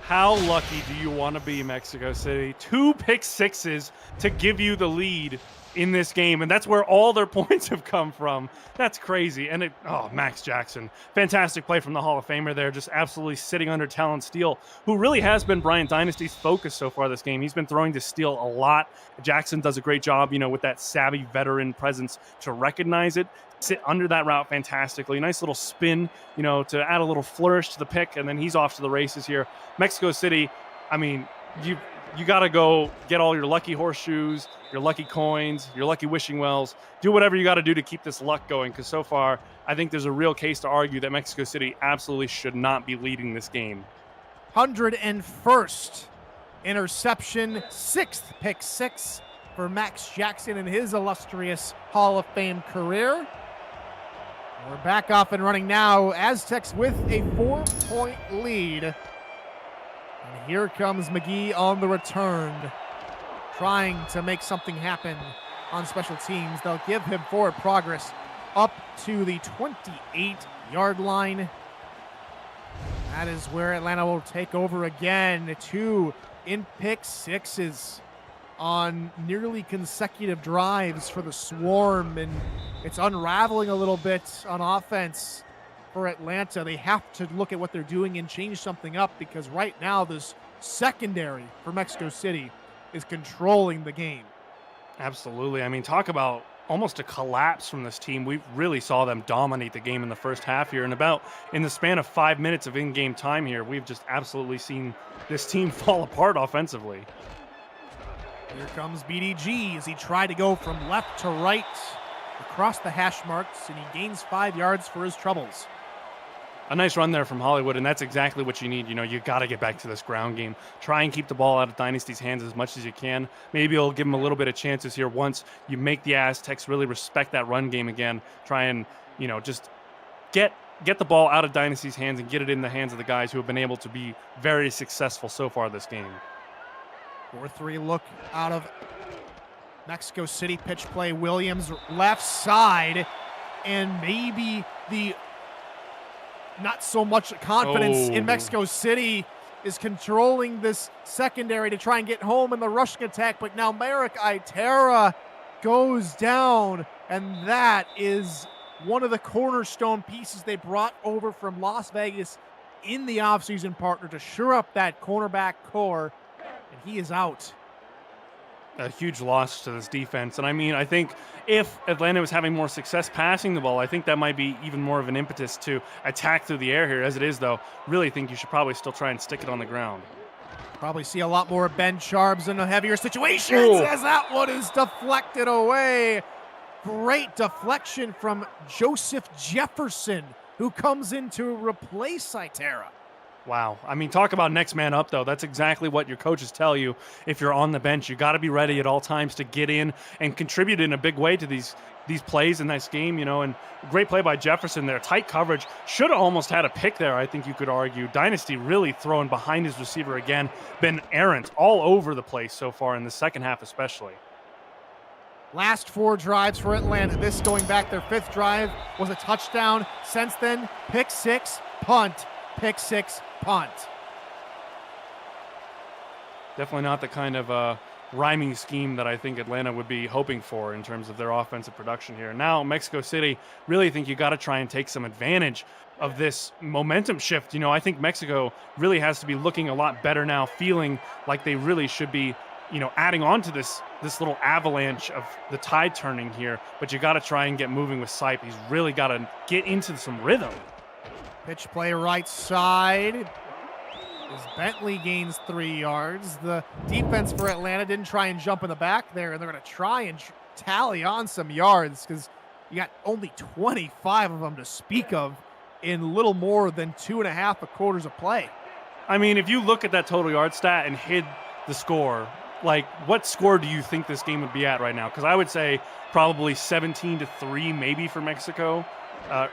How lucky do you want to be, Mexico City? 2 pick sixes to give you the lead in this game, and that's where all their points have come from. That's crazy. And Max Jackson, fantastic play from the Hall of Famer there, just absolutely sitting under Talon Steele, who really has been Bryant Dynasty's focus so far this game. He's been throwing to Steele a lot. Jackson does a great job, with that savvy veteran presence to recognize it, sit under that route fantastically. Nice little spin, to add a little flourish to the pick, and then he's off to the races here. Mexico City, you got to go get all your lucky horseshoes, your lucky coins, your lucky wishing wells. Do whatever you got to do to keep this luck going, because so far, I think there's a real case to argue that Mexico City absolutely should not be leading this game. 101st interception, 6th pick six for Max Jackson in his illustrious Hall of Fame career. We're back off and running now. Aztecs with a 4-point lead. And here comes McGee on the return, trying to make something happen on special teams. They'll give him forward progress up to the 28-yard line. That is where Atlanta will take over again. 2 in pick sixes on nearly consecutive drives for the Swarm, and it's unraveling a little bit on offense for Atlanta. They have to look at what they're doing and change something up, because right now this secondary for Mexico City is controlling the game. Absolutely. Talk about almost a collapse from this team. We really saw them dominate the game in the first half here, and about in the span of 5 minutes of in-game time here, we've just absolutely seen this team fall apart offensively. Here comes BDG as he tried to go from left to right across the hash marks, and he gains 5 yards for his troubles. A nice run there from Hollywood, and that's exactly what you need. You got to get back to this ground game. Try and keep the ball out of Dynasty's hands as much as you can. Maybe it'll give them a little bit of chances here once you make the Aztecs really respect that run game again. Try and, just get the ball out of Dynasty's hands and get it in the hands of the guys who have been able to be very successful so far this game. 4-3 look out of Mexico City. Pitch play, Williams left side, and maybe the not so much confidence in Mexico City is controlling this secondary to try and get home in the rushing attack, but now Merrick Itera goes down, and that is one of the cornerstone pieces they brought over from Las Vegas in the offseason, partner, to shore up that cornerback core, and he is out. A huge loss to this defense. And I mean, I think if Atlanta was having more success passing the ball, I think that might be even more of an impetus to attack through the air here. As it is, though, really think you should probably still try and stick it on the ground. Probably see a lot more Ben Charbs in the heavier situations as that one is deflected away. Great deflection from Joseph Jefferson, who comes in to replace Itera. Wow. I mean, talk about next man up, though. That's exactly what your coaches tell you if you're on the bench. You got to be ready at all times to get in and contribute in a big way to these plays in this game, you know. And great play by Jefferson there. Tight coverage. Should have almost had a pick there, I think you could argue. Dynasty really throwing behind his receiver again. Been errant all over the place so far in the second half especially. Last 4 drives for Atlanta. This going back their 5th drive was a touchdown. Since then, pick 6, punt, pick 6, punt. Definitely not the kind of rhyming scheme that I think Atlanta would be hoping for in terms of their offensive production here. Now, Mexico City, really think you got to try and take some advantage of this momentum shift. You know, I think Mexico really has to be looking a lot better now, feeling like they really should be, you know, adding on to this little avalanche of the tide turning here. But you got to try and get moving with Sipe. He's really got to get into some rhythm. Pitch play right side. As Bentley gains 3 yards. The defense for Atlanta didn't try and jump in the back there, and they're going to try and tally on some yards because you got only 25 of them to speak of in little more than 2.5 quarters of play. I mean, if you look at that total yard stat and hid the score, like, what score do you think this game would be at right now? Because I would say probably 17-3 maybe for Mexico.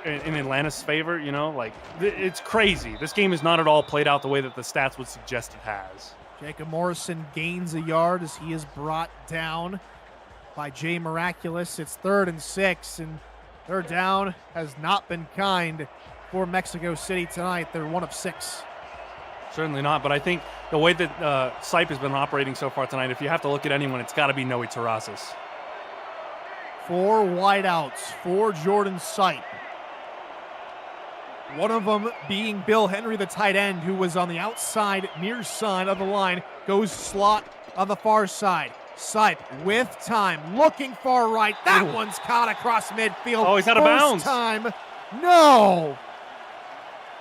In Atlanta's favor, you know, like, it's crazy. This game is not at all played out the way that the stats would suggest it has. Jacob Morrison gains a yard as he is brought down by Jay Miraculous. It's 3rd and 6, and 3rd down has not been kind for Mexico City tonight. They're 1 of 6. Certainly not, but I think the way that Sipe has been operating so far tonight, if you have to look at anyone, it's got to be Noe Terrazas. 4 wideouts for Jordan Sipe. One of them being Bill Henry, the tight end, who was on the outside near side of the line, goes slot on the far side. Sipe with time, looking far right. That one's caught across midfield. Oh, he's out of bounds. Time. No.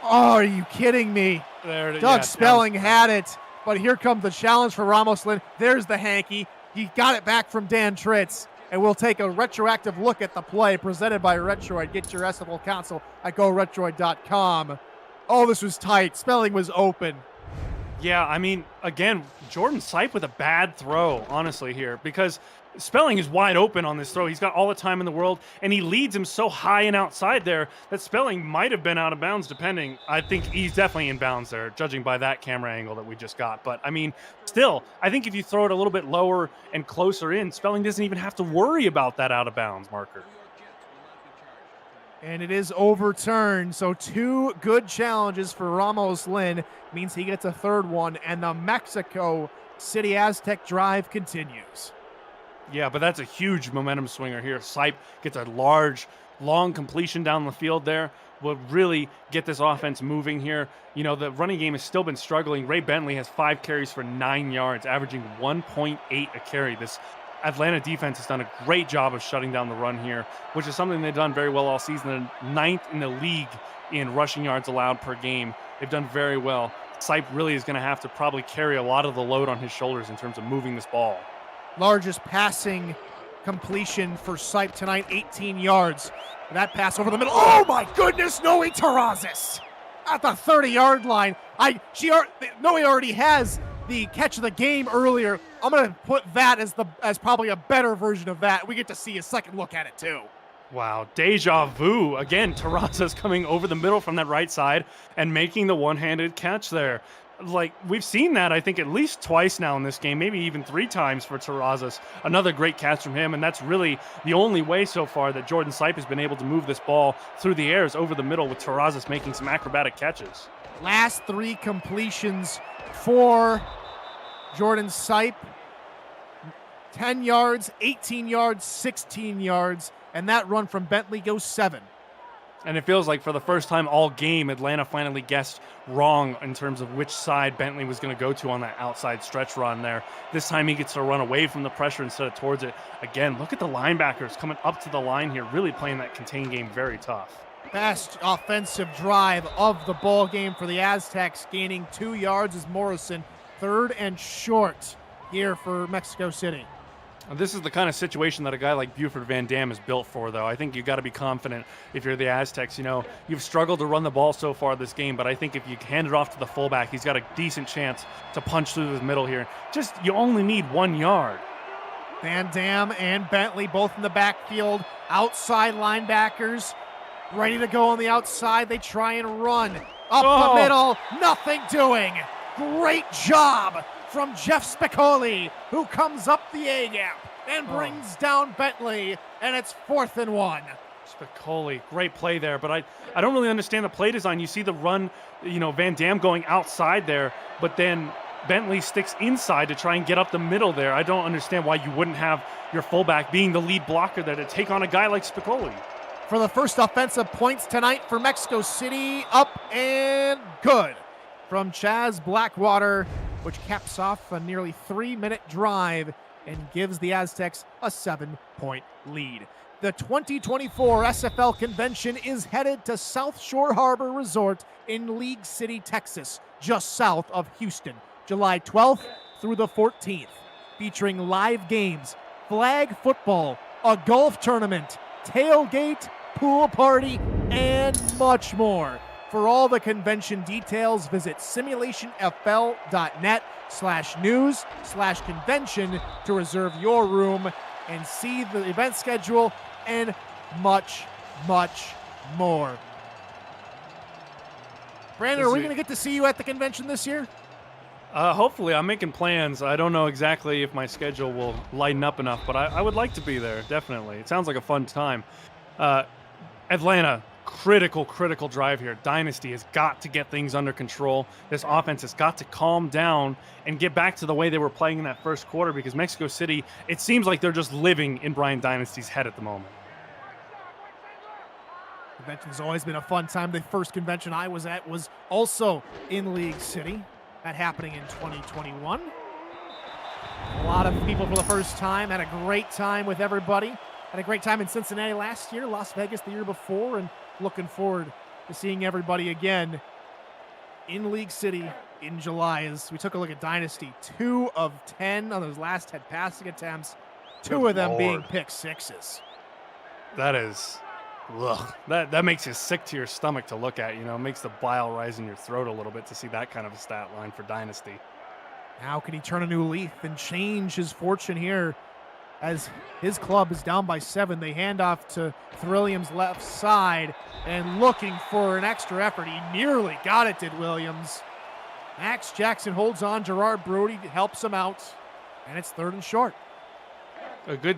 Oh, are you kidding me? Doug Spelling had it, but here comes the challenge for Ramos Lynn. There's the hanky. He got it back from Dan Tritz. And we'll take a retroactive look at the play presented by Retroid. Get your SFL console at GoRetroid.com. Oh, this was tight. Spelling was open. Yeah, I mean, again, Jordan Sipe with a bad throw, honestly, here, because Spelling is wide open on this throw. He's got all the time in the world, and he leads him so high and outside there that Spelling might have been out of bounds, depending. I think he's definitely in bounds there, judging by that camera angle that we just got. But, I mean, still, I think if you throw it a little bit lower and closer in, Spelling doesn't even have to worry about that out of bounds marker. And it is overturned, so 2 good challenges for Ramos Lynn means he gets a 3rd one, and the Mexico City Aztec drive continues. Yeah, but that's a huge momentum swinger here. Sipe gets a large, long completion down the field there. Will really get this offense moving here. You know, the running game has still been struggling. Ray Bentley has 5 carries for 9 yards, averaging 1.8 a carry. This Atlanta defense has done a great job of shutting down the run here, which is something they've done very well all season. They're 9th in the league in rushing yards allowed per game. They've done very well. Sipe really is going to have to probably carry a lot of the load on his shoulders in terms of moving this ball. Largest passing completion for Sipe tonight, 18 yards. That pass over the middle. Oh my goodness, Noe Terrazas at the 30-yard line. Noe already has the catch of the game earlier. I'm going to put that as probably a better version of that. We get to see a second look at it too. Wow, deja vu. Again, Terrazas coming over the middle from that right side and making the one-handed catch there. Like, we've seen that, I think, at least twice now in this game, maybe even 3 times for Terrazas. Another great catch from him, and that's really the only way so far that Jordan Sipe has been able to move this ball through the airs over the middle, with Terrazas making some acrobatic catches. Last 3 completions for Jordan Sipe. 10 yards, 18 yards, 16 yards, and that run from Bentley goes 7. And it feels like for the first time all game, Atlanta finally guessed wrong in terms of which side Bentley was going to go to on that outside stretch run there. This time he gets to run away from the pressure instead of towards it. Again, look at the linebackers coming up to the line here, really playing that contain game very tough. Best offensive drive of the ball game for the Aztecs, gaining 2 yards as Morrison, 3rd and short here for Mexico City. This is the kind of situation that a guy like Buford Van Dam is built for, though. I think you got to be confident if you're the Aztecs. You know, you've struggled to run the ball so far this game, but I think if you hand it off to the fullback, he's got a decent chance to punch through the middle here. Just, you only need 1 yard. Van Dam and Bentley both in the backfield, outside linebackers, ready to go on the outside. They try and run up the middle, nothing doing. Great job from Jeff Spicoli, who comes up the A-gap and brings down Bentley, and it's 4th and 1. Spicoli, great play there, but I don't really understand the play design. You see the run, you know, Van Dam going outside there, but then Bentley sticks inside to try and get up the middle there. I don't understand why you wouldn't have your fullback being the lead blocker there to take on a guy like Spicoli. For the first offensive points tonight for Mexico City, up and good from Chaz Blackwater, which caps off a nearly 3-minute drive and gives the Aztecs a 7-point lead. The 2024 SFL convention is headed to South Shore Harbor Resort in League City, Texas, just south of Houston, July 12th through the 14th, featuring live games, flag football, a golf tournament, tailgate, pool party, and much more. For all the convention details, visit simulationfl.net/news/convention to reserve your room and see the event schedule and much, much more. Brandon, are we going to get to see you at the convention this year? Hopefully. I'm making plans. I don't know exactly if my schedule will lighten up enough, but I would like to be there, definitely. It sounds like a fun time. Atlanta, critical drive here. Dynasty has got to get things under control. This offense has got to calm down and get back to the way they were playing in that first quarter, because Mexico City, it seems like they're just living in Brian Dynasty's head at the moment. Convention's always been a fun time. The first convention I was at was also in League City. That happening in 2021. A lot of people for the first time. Had a great time with everybody. Had a great time in Cincinnati last year, Las Vegas the year before, and looking forward to seeing everybody again in League City in July. As we took a look at Dynasty, 2 of 10 on those last 10 passing attempts, 2 of them being pick sixes. That is, ugh, that makes you sick to your stomach to look at. You know, it makes the bile rise in your throat a little bit to see that kind of a stat line for Dynasty. How can he turn a new leaf and change his fortune here? As his club is down by 7, they hand off to Thrillium's left side and looking for an extra effort. He nearly got it, did Williams. Max Jackson holds on. Gerard Brody helps him out, and it's 3rd and short. A good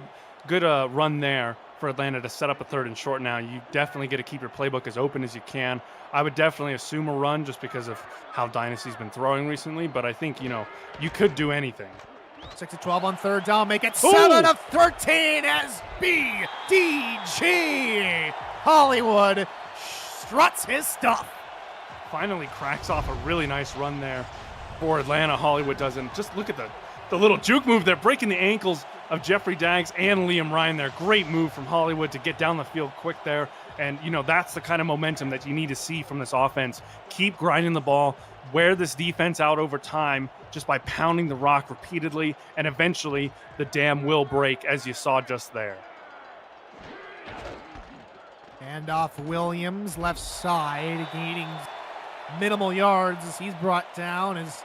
run there for Atlanta to set up a 3rd and short now. You definitely get to keep your playbook as open as you can. I would definitely assume a run just because of how Dynasty's been throwing recently, but I think, you know, you could do anything. 6 of 12 on 3rd down, make it 7 of 13 as BDG Hollywood struts his stuff. Finally cracks off a really nice run there for Atlanta. Hollywood doesn't. Just look at the little juke move there, breaking the ankles of Jeffrey Daggs and Liam Ryan there. Great move from Hollywood to get down the field quick there. And, you know, that's the kind of momentum that you need to see from this offense. Keep grinding the ball, wear this defense out over time just by pounding the rock repeatedly, and eventually the dam will break, as you saw just there. Hand off Williams, left side, gaining minimal yards as he's brought down. As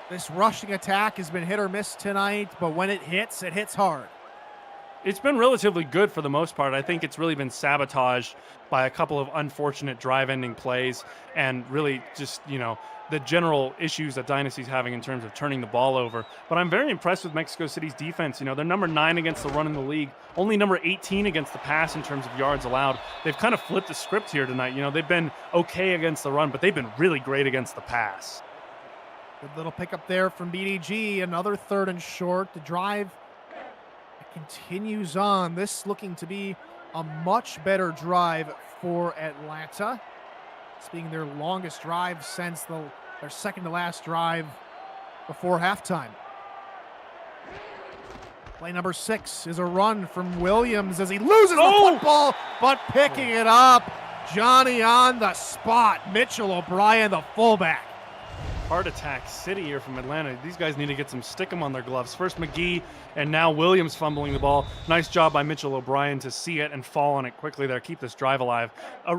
this rushing attack has been hit or miss tonight, but when it hits hard. It's been relatively good for the most part. I think it's really been sabotaged by a couple of unfortunate drive-ending plays and really just, you know, the general issues that Dynasty's having in terms of turning the ball over. But I'm very impressed with Mexico City's defense. You know, they're number 9 against the run in the league, only number 18 against the pass in terms of yards allowed. They've kind of flipped the script here tonight. You know, they've been okay against the run, but they've been really great against the pass. Good little pickup there from BDG. Another 3rd and short. The drive continues on. This looking to be a much better drive for Atlanta. It's being their longest drive since their second to last drive before halftime. Play number 6 is a run from Williams as he loses the football, but picking it up. Johnny on the spot. Mitchell O'Brien, the fullback. Heart attack city here from Atlanta. These guys need to get some stick-em on their gloves. First McGee and now Williams fumbling the ball. Nice job by Mitchell O'Brien to see it and fall on it quickly there. Keep this drive alive.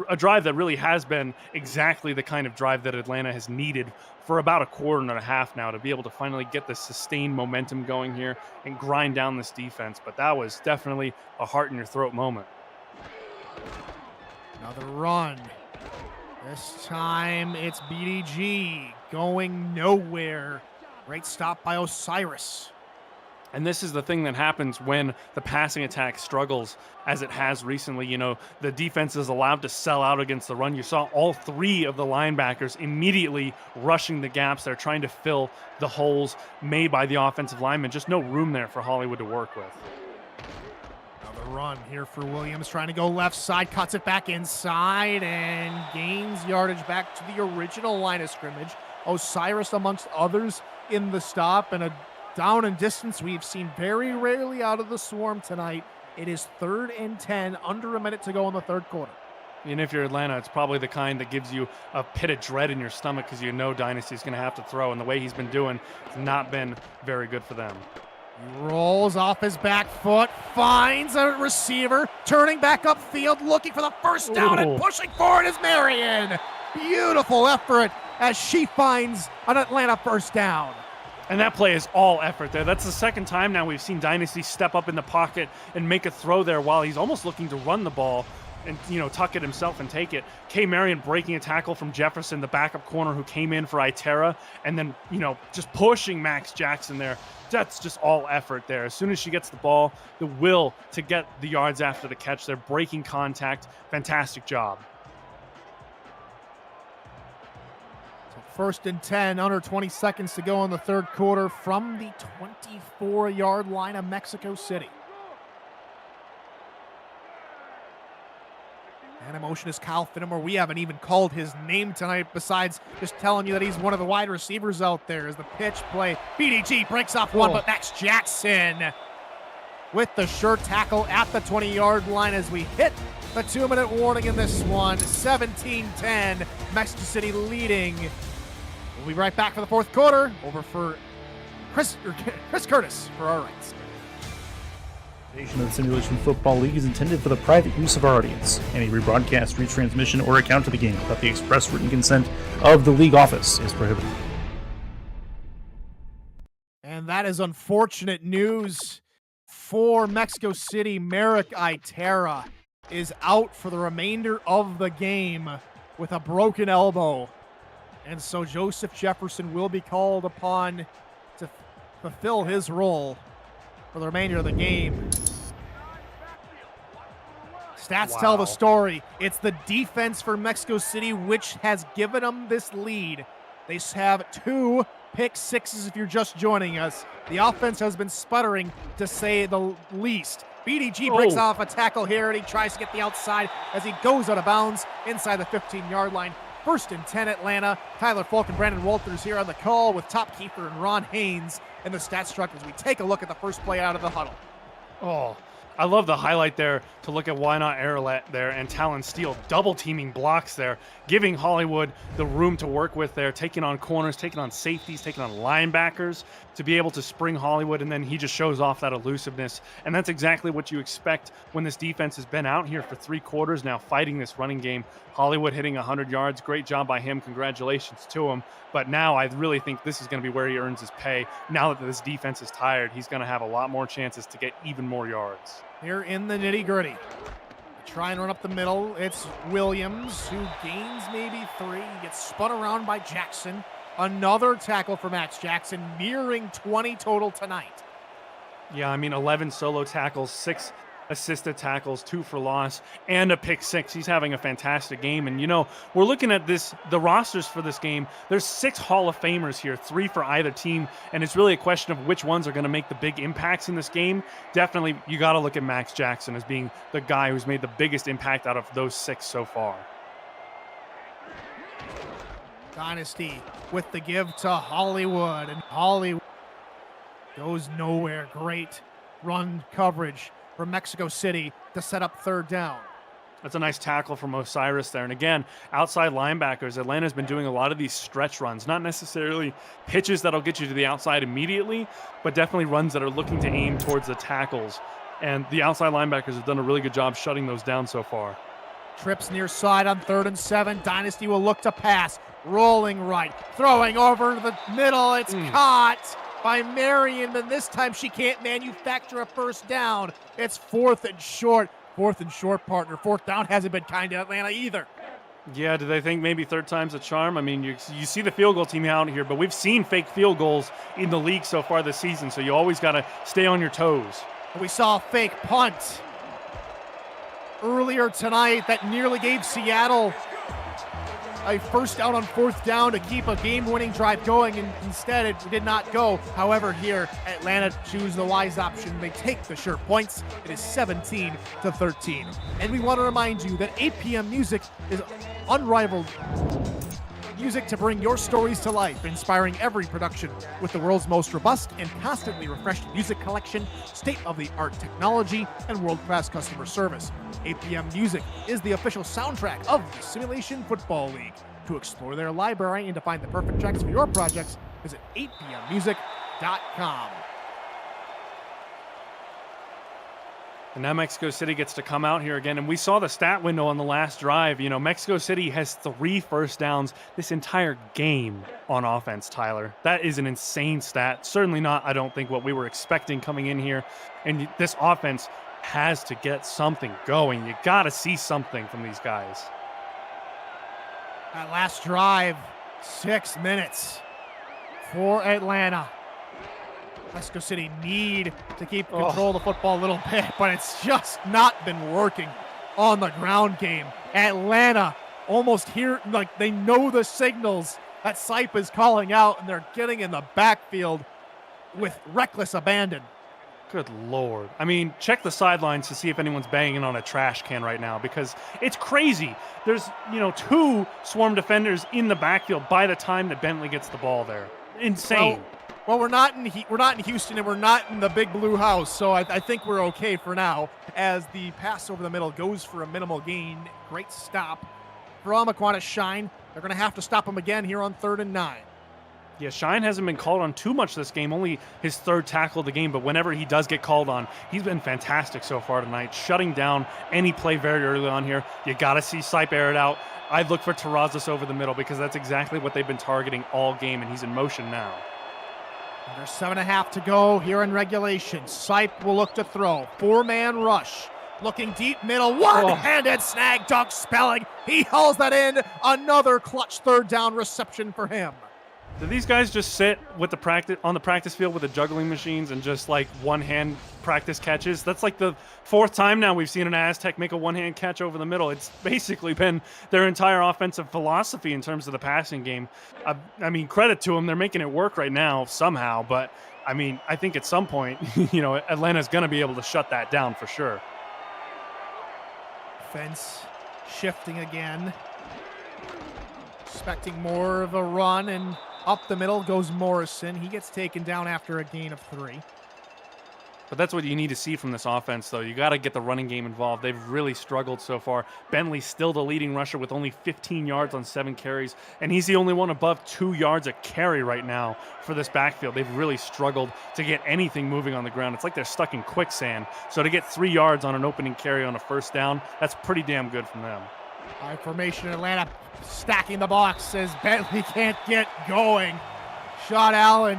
A drive that really has been exactly the kind of drive that Atlanta has needed for about a quarter and a half now to be able to finally get the sustained momentum going here and grind down this defense. But that was definitely a heart-in-your-throat moment. Another run. This time it's BDG going nowhere. Great stop by Osiris. And this is the thing that happens when the passing attack struggles, as it has recently. You know, the defense is allowed to sell out against the run. You saw all 3 of the linebackers immediately rushing the gaps. They're trying to fill the holes made by the offensive linemen. Just no room there for Hollywood to work with. Another run here for Williams, trying to go left side, cuts it back inside and gains yardage back to the original line of scrimmage. Osiris amongst others in the stop, and a down and distance we've seen very rarely out of the Swarm tonight. It is 3rd and 10, under a minute to go in the third quarter. And if you're Atlanta, it's probably the kind that gives you a pit of dread in your stomach because you know Dynasty's going to have to throw, and the way he's been doing has not been very good for them. He rolls off his back foot, finds a receiver, turning back upfield, looking for the first down, and pushing forward is Marion. Beautiful effort as she finds an Atlanta first down. And that play is all effort there. That's the second time now we've seen Dynasty step up in the pocket and make a throw there while he's almost looking to run the ball and, you know, tuck it himself and take it. K. Marion breaking a tackle from Jefferson, the backup corner who came in for Itera, and then, you know, just pushing Max Jackson there. That's just all effort there. As soon as she gets the ball, the will to get the yards after the catch, they're breaking contact. Fantastic job. 1st and 10, under 20 seconds to go in the third quarter from the 24-yard line of Mexico City. And in motion is Kyle Finnemore. We haven't even called his name tonight besides just telling you that he's one of the wide receivers out there as the pitch play. BDG breaks off one, but Max Jackson with the sure tackle at the 20-yard line as we hit the 2-minute warning in this one. 17-10, Mexico City leading. We'll be right back for the fourth quarter. Over for Chris Curtis for our rights. The of the Simulation Football League is intended for the private use of our audience. Any rebroadcast, retransmission, or account of the game without the express written consent of the league office is prohibited. And that is unfortunate news for Mexico City. Merrick Itera is out for the remainder of the game with a broken elbow. And so Joseph Jefferson will be called upon to fulfill his role for the remainder of the game. Stats tell the story. It's the defense for Mexico City which has given them this lead. They have 2 pick sixes if you're just joining us. The offense has been sputtering, to say the least. BDG breaks off a tackle here, and he tries to get the outside as he goes out of bounds inside the 15-yard line. 1st and 10 Atlanta. Tyler Falk and Brandon Walters here on the call with Top Kiefer and Ron Haynes in the stats truck as we take a look at the first play out of the huddle. Oh, I love the highlight there to look at Why Not Arrowlet there and Talon Steele double teaming blocks there, giving Hollywood the room to work with there, taking on corners, taking on safeties, taking on linebackers to be able to spring Hollywood, and then he just shows off that elusiveness. And that's exactly what you expect when this defense has been out here for 3 quarters now fighting this running game. Hollywood hitting 100 yards. Great job by him. Congratulations to him. But now I really think this is going to be where he earns his pay. Now that this defense is tired, he's going to have a lot more chances to get even more yards. Here in the nitty-gritty. Try and run up the middle. It's Williams who gains maybe 3. He gets spun around by Jackson. Another tackle for Max Jackson, nearing 20 total tonight. Yeah, I mean, 11 solo tackles, 6 assisted tackles, 2 for loss, and a pick 6. He's having a fantastic game. And, you know, we're looking at the rosters for this game. There's 6 Hall of Famers here, 3 for either team. And it's really a question of which ones are going to make the big impacts in this game. Definitely, you got to look at Max Jackson as being the guy who's made the biggest impact out of those 6 so far. Dynasty with the give to Hollywood, and Hollywood goes nowhere. Great run coverage from Mexico City to set up 3rd down. That's a nice tackle from Osiris there. And again, outside linebackers, Atlanta's been doing a lot of these stretch runs, not necessarily pitches that'll get you to the outside immediately, but definitely runs that are looking to aim towards the tackles. And the outside linebackers have done a really good job shutting those down so far. Trips near side on 3rd and 7. Dynasty will look to pass. Rolling right. Throwing over to the middle. It's caught by Marion, and this time she can't manufacture a 1st down. It's 4th and short. 4th and short, partner. 4th down hasn't been kind to Atlanta either. Yeah, do they think maybe 3rd time's a charm? I mean, you see the field goal team out here, but we've seen fake field goals in the league so far this season, so you always got to stay on your toes. We saw a fake punt earlier tonight that nearly gave Seattle a 1st down on 4th down to keep a game-winning drive going, and instead it did not go. However, here Atlanta choose the wise option. They take the sure points. It is 17-13. And we want to remind you that 8 p.m. music is unrivaled music to bring your stories to life, inspiring every production with the world's most robust and constantly refreshed music collection, state-of-the-art technology, and world-class customer service. 8 p.m. Music is the official soundtrack of the Simulation Football League. To explore their library and to find the perfect tracks for your projects, visit 8pmmusic.com. And now Mexico City gets to come out here again. And we saw the stat window on the last drive. You know, Mexico City has 3 first downs this entire game on offense, Tyler. That is an insane stat. Certainly not, I don't think, what we were expecting coming in here. And this offense has to get something going. You got to see something from these guys. That last drive, 6 minutes for Atlanta. Mexico City need to keep control of the football a little bit, but it's just not been working on the ground game. Atlanta almost here, like they know the signals that Sipe is calling out, and they're getting in the backfield with reckless abandon. Good Lord. I mean, check the sidelines to see if anyone's banging on a trash can right now, because it's crazy. There's, 2 swarm defenders in the backfield by the time that Bentley gets the ball there. Insane. Well, we're not in Houston, and we're not in the big blue house, so I think we're okay for now. As the pass over the middle goes for a minimal gain, great stop from Aquana Shine. They're going to have to stop him again here on 3rd and 9. Yeah, Shine hasn't been called on too much this game, only his 3rd tackle of the game, but whenever he does get called on, he's been fantastic so far tonight, shutting down any play very early on here. You got to see Sipe air it out. I'd look for Terrazas over the middle, because that's exactly what they've been targeting all game, and he's in motion now. There's 7.5 to go here in regulation. Sipe will look to throw. 4-man rush. Looking deep middle. One-handed snag. Doug Spelling. He hauls that in. Another clutch 3rd down reception for him. Do these guys just sit with on the practice field with the juggling machines and just like one-hand practice catches? That's like the 4th time now we've seen an Aztec make a one-hand catch over the middle. It's basically been their entire offensive philosophy in terms of the passing game. I mean, credit to them. They're making it work right now somehow. But, I mean, I think at some point, Atlanta's going to be able to shut that down for sure. Fence shifting again. Expecting more of a run, and up the middle goes Morrison. He gets taken down after a gain of 3. But that's what you need to see from this offense, though. You got to get the running game involved. They've really struggled so far. Bentley's still the leading rusher with only 15 yards on 7 carries, and he's the only one above 2 yards a carry right now for this backfield. They've really struggled to get anything moving on the ground. It's like they're stuck in quicksand. So to get 3 yards on an opening carry on a 1st down, that's pretty damn good from them. High formation Atlanta stacking the box as Bentley can't get going. Sean Allen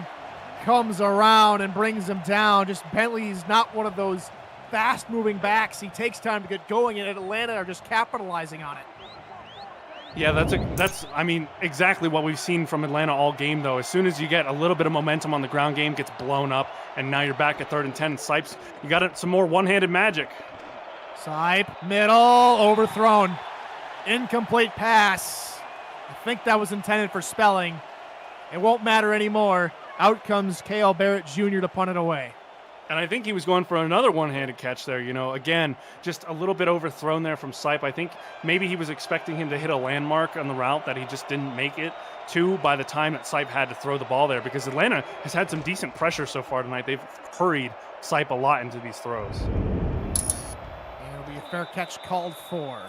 comes around and brings him down. Just Bentley's not one of those fast-moving backs. He takes time to get going, and Atlanta are just capitalizing on it. Yeah, that's I mean exactly what we've seen from Atlanta all game though. As soon as you get a little bit of momentum on the ground game, gets blown up, and now you're back at 3rd and 10. And Sipes, you got some more one-handed magic. Sipe, middle, overthrown. Incomplete pass. I think that was intended for spelling. It won't matter anymore. Out comes K.L. Barrett Jr. to punt it away. And I think he was going for another one-handed catch there. You know, again, just a little bit overthrown there from Sipe. I think maybe he was expecting him to hit a landmark on the route that he just didn't make it to by the time that Sipe had to throw the ball there, because Atlanta has had some decent pressure so far tonight. They've hurried Sipe a lot into these throws. And it'll be a fair catch called for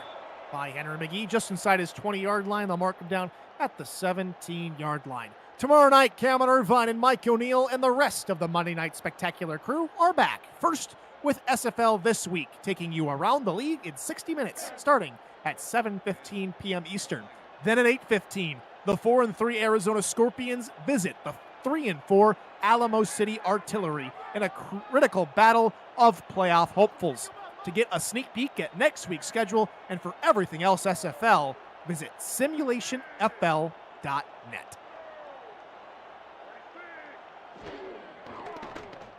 by Henry McGee just inside his 20-yard line. They'll mark him down at the 17-yard line. Tomorrow night, Cameron Irvine and Mike O'Neill and the rest of the Monday Night Spectacular crew are back. First with SFL This Week, taking you around the league in 60 minutes, starting at 7:15 p.m. Eastern. Then at 8:15, the 4-3 Arizona Scorpions visit the 3-4 Alamo City Artillery in a critical battle of playoff hopefuls. To get a sneak peek at next week's schedule and for everything else SFL, visit simulationfl.net.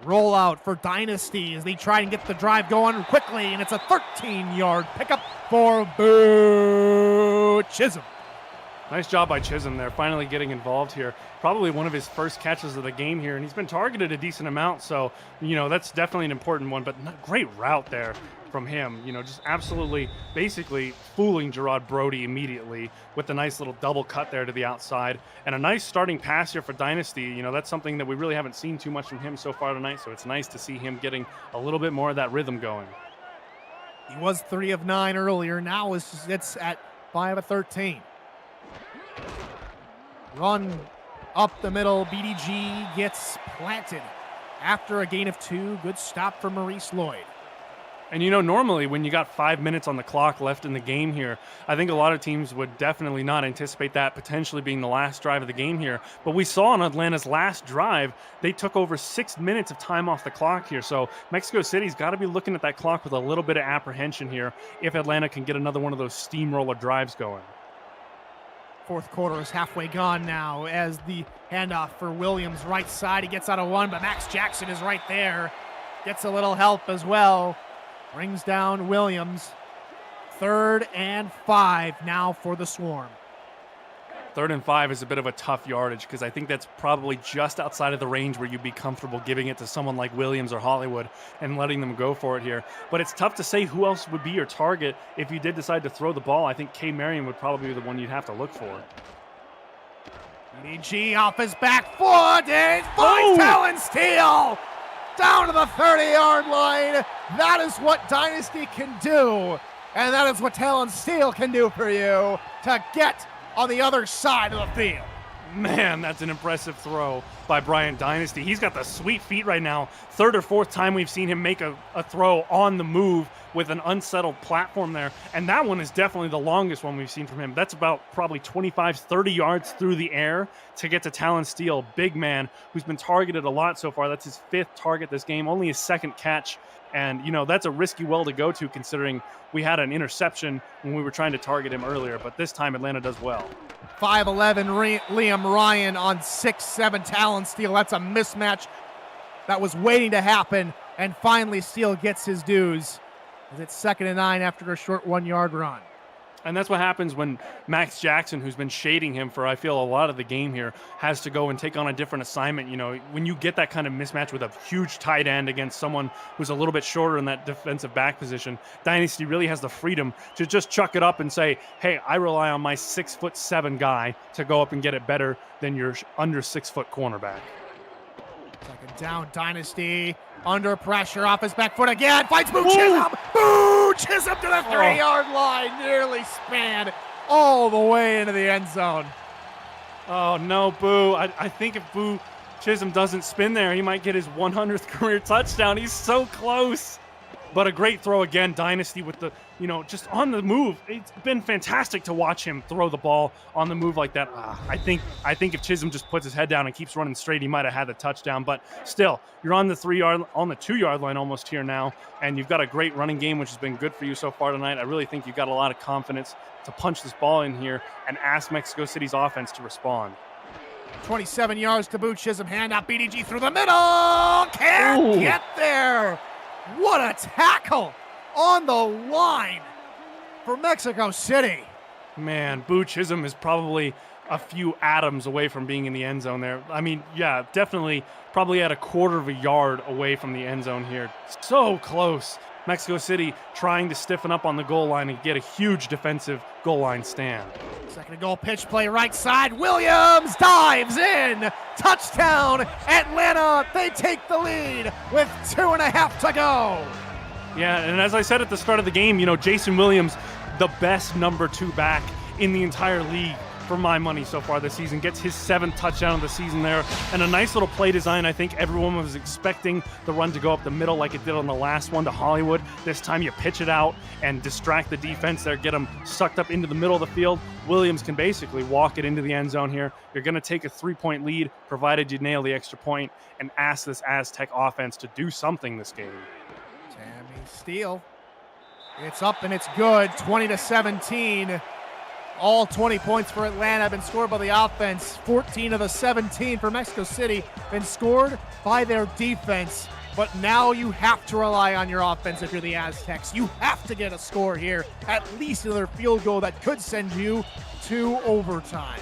Rollout for Dynasty as they try and get the drive going quickly, and it's a 13-yard pickup for Boo Chisholm. Nice job by Chisholm there, finally getting involved here. Probably one of his first catches of the game here, and he's been targeted a decent amount, so, you know, that's definitely an important one, but great route there from him. You know, just absolutely, basically fooling Gerard Brody immediately with the nice little double cut there to the outside, and a nice starting pass here for Dynasty. You know, that's something that we really haven't seen too much from him so far tonight, so it's nice to see him getting a little bit more of that rhythm going. He was 3 of 9 earlier, now it's at 5 of 13. Run up the middle, BDG gets planted after a gain of 2. Good stop for Maurice Lloyd. And you know, normally when you got 5 minutes on the clock left in the game here, I think a lot of teams would definitely not anticipate that potentially being the last drive of the game here. But we saw on Atlanta's last drive, they took over 6 minutes of time off the clock here. So Mexico City's got to be looking at that clock with a little bit of apprehension here if Atlanta can get another one of those steamroller drives going. Fourth quarter is halfway gone now as the handoff for Williams right side. He gets out of 1, but Max Jackson is right there. Gets a little help as well. Brings down Williams. 3rd and 5 now for the Swarm. 3rd and 5 is a bit of a tough yardage because I think that's probably just outside of the range where you'd be comfortable giving it to someone like Williams or Hollywood and letting them go for it here. But it's tough to say who else would be your target if you did decide to throw the ball. I think K. Marion would probably be the one you'd have to look for. BDG off his back foot and finds Talon Steele down to the 30-yard line. That is what Dynasty can do, and that is what Talon Steele can do for you to get on the other side of the field. Man, that's an impressive throw by Bryant Dynasty. He's got the sweet feet right now. 3rd or 4th time we've seen him make a throw on the move with an unsettled platform there. And that one is definitely the longest one we've seen from him. That's about probably 25, 30 yards through the air to get to Talon Steele. Big man who's been targeted a lot so far. That's his 5th target this game, only his 2nd catch. And, you know, that's a risky well to go to considering we had an interception when we were trying to target him earlier. But this time Atlanta does well. 5'11" Liam Ryan on 6'7" Talon Steele. That's a mismatch that was waiting to happen. And finally Steele gets his dues as it's 2nd and 9 after a short 1-yard run. And that's what happens when Max Jackson, who's been shading him for, I feel, a lot of the game here, has to go and take on a different assignment. You know, when you get that kind of mismatch with a huge tight end against someone who's a little bit shorter in that defensive back position, Dynasty really has the freedom to just chuck it up and say, hey, I rely on my 6'7" guy to go up and get it better than your under 6-foot cornerback. 2nd down, Dynasty under pressure off his back foot again. Finds Boo Chisholm. Boo Chisholm to the 3-yard line. Nearly spanned all the way into the end zone. Oh, no, Boo. I think if Boo Chisholm doesn't spin there, he might get his 100th career touchdown. He's so close. But a great throw again, Dynasty with the, just on the move. It's been fantastic to watch him throw the ball on the move like that. I think if Chisholm just puts his head down and keeps running straight, he might have had the touchdown. But still, you're on the 2-yard line almost here now, and you've got a great running game, which has been good for you so far tonight. I really think you've got a lot of confidence to punch this ball in here and ask Mexico City's offense to respond. 27 yards to boot. Chisholm hand out, BDG through the middle. Can't get there. What a tackle on the line for Mexico City. Man, Boo Chisholm is probably a few atoms away from being in the end zone there. I mean, yeah, definitely probably at a quarter of a yard away from the end zone here. So close. Mexico City trying to stiffen up on the goal line and get a huge defensive goal line stand. Second and goal, pitch play right side. Williams dives in. Touchdown, Atlanta. They take the lead with 2.5 to go. Yeah, and as I said at the start of the game, Jason Williams, the best number 2 back in the entire league for my money so far this season, gets his 7th touchdown of the season there, and a nice little play design. I think everyone was expecting the run to go up the middle like it did on the last one to Hollywood. This time you pitch it out and distract the defense there, get them sucked up into the middle of the field. Williams can basically walk it into the end zone here. You're going to take a 3-point lead, provided you nail the extra point, and ask this Aztec offense to do something this game. Tammy Steele. It's up and it's good. 20-17. All 20 points for Atlanta have been scored by the offense. 14 of the 17 for Mexico City been scored by their defense. But now you have to rely on your offense if you're the Aztecs. You have to get a score here, at least another field goal that could send you to overtime.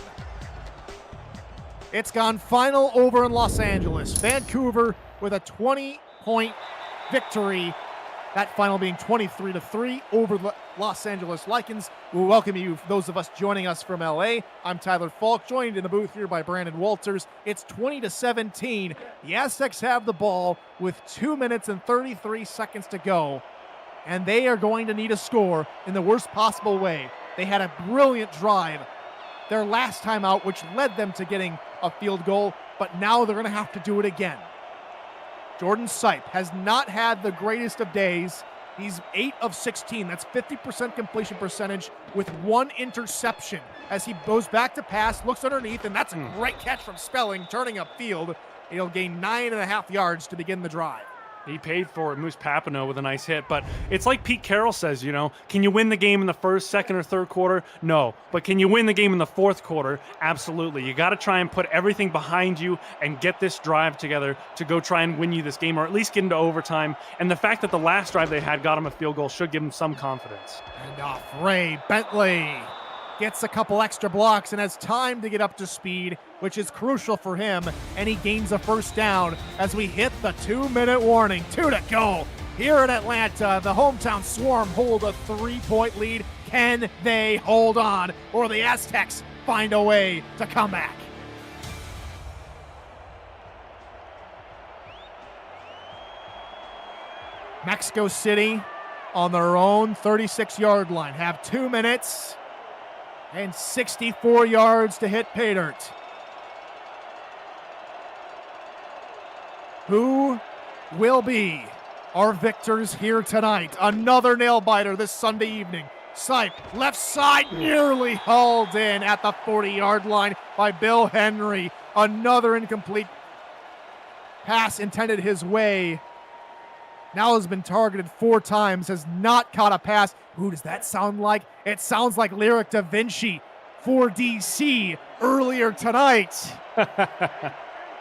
It's gone final over in Los Angeles. Vancouver with a 20-point victory. That final being 23-3 over the Los Angeles Lycans. We welcome you, those of us joining us from LA. I'm Tyler Falk, joined in the booth here by Brandon Walters. It's 20-17. The Aztecs have the ball with 2 minutes and 33 seconds to go, and they are going to need a score in the worst possible way. They had a brilliant drive their last time out, which led them to getting a field goal, but now they're going to have to do it again. Jordan Sipe has not had the greatest of days. He's 8 of 16. That's 50% completion percentage with 1 interception. As he goes back to pass, looks underneath, and that's a great catch from Spelling, turning upfield. He'll gain 9.5 yards to begin the drive. He paid for it, Moose Papineau, with a nice hit. But it's like Pete Carroll says, can you win the game in the first, second, or third quarter? No. But can you win the game in the fourth quarter? Absolutely. You got to try and put everything behind you and get this drive together to go try and win you this game, or at least get into overtime. And the fact that the last drive they had got him a field goal should give him some confidence. And off Ray Bentley gets a couple extra blocks and has time to get up to speed, which is crucial for him, and he gains a first down as we hit the 2-minute warning. 2 to go here in Atlanta. The hometown Swarm hold a 3-point lead. Can they hold on, or the Aztecs find a way to come back? Mexico City on their own 36-yard line have 2 minutes and 64 yards to hit pay dirt. Who will be our victors here tonight? Another nail-biter this Sunday evening. Sipe, left side, nearly hauled in at the 40-yard line by Bill Henry. Another incomplete pass intended his way. Now has been targeted 4 times, has not caught a pass. Who does that sound like? It sounds like Lyric Da Vinci for DC earlier tonight.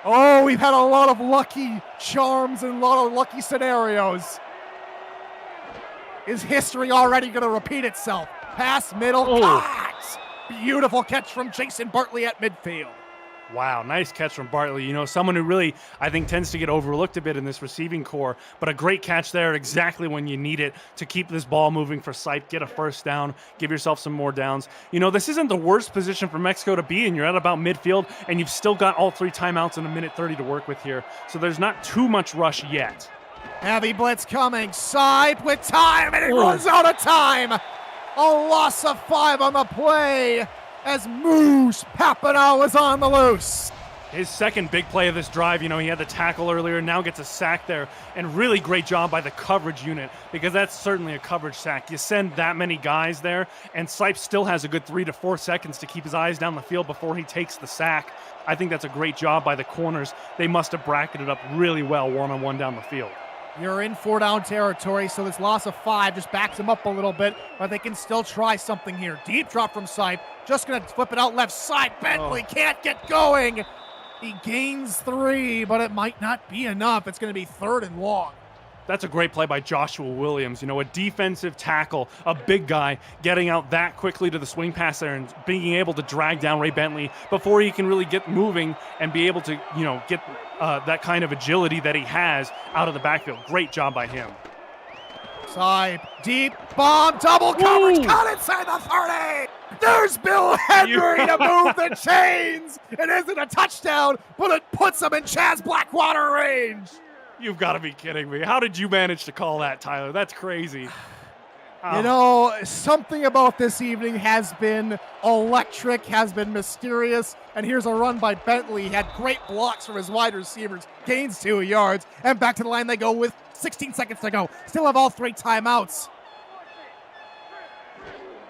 Oh, we've had a lot of lucky charms and a lot of lucky scenarios. Is history already going to repeat itself? Pass, middle, caught! Beautiful catch from Jason Bartley at midfield. Wow, nice catch from Bartley. Someone who really, I think, tends to get overlooked a bit in this receiving core, but a great catch there exactly when you need it to keep this ball moving for Sipe, get a first down, give yourself some more downs. This isn't the worst position for Mexico to be in. You're at about midfield, and you've still got all 3 timeouts in 1:30 to work with here, so there's not too much rush yet. Heavy blitz coming. Sipe with time, and it runs out of time. A loss of 5 on the play as Moose Papineau is on the loose. His second big play of this drive, he had the tackle earlier, now gets a sack there, and really great job by the coverage unit, because that's certainly a coverage sack. You send that many guys there, and Sipes still has a good 3 to 4 seconds to keep his eyes down the field before he takes the sack. I think that's a great job by the corners. They must have bracketed up really well one-on-one down the field. You're in 4-down territory, so this loss of 5 just backs them up a little bit, but they can still try something here. Deep drop from Sipe, just going to flip it out left side. Bentley can't get going. He gains 3, but it might not be enough. It's going to be 3rd and long. That's a great play by Joshua Williams. A defensive tackle, a big guy, getting out that quickly to the swing pass there and being able to drag down Ray Bentley before he can really get moving and be able to, get that kind of agility that he has out of the backfield. Great job by him. Side, deep, bomb, double coverage, cut inside the 30. There's Bill Henry to move the chains. It isn't a touchdown, but it puts him in Chaz Blackwater range. You've got to be kidding me. How did you manage to call that, Tyler? That's crazy. Something about this evening has been electric, has been mysterious, and here's a run by Bentley. He had great blocks from his wide receivers, gains 2 yards, and back to the line they go with 16 seconds to go. Still have all 3 timeouts.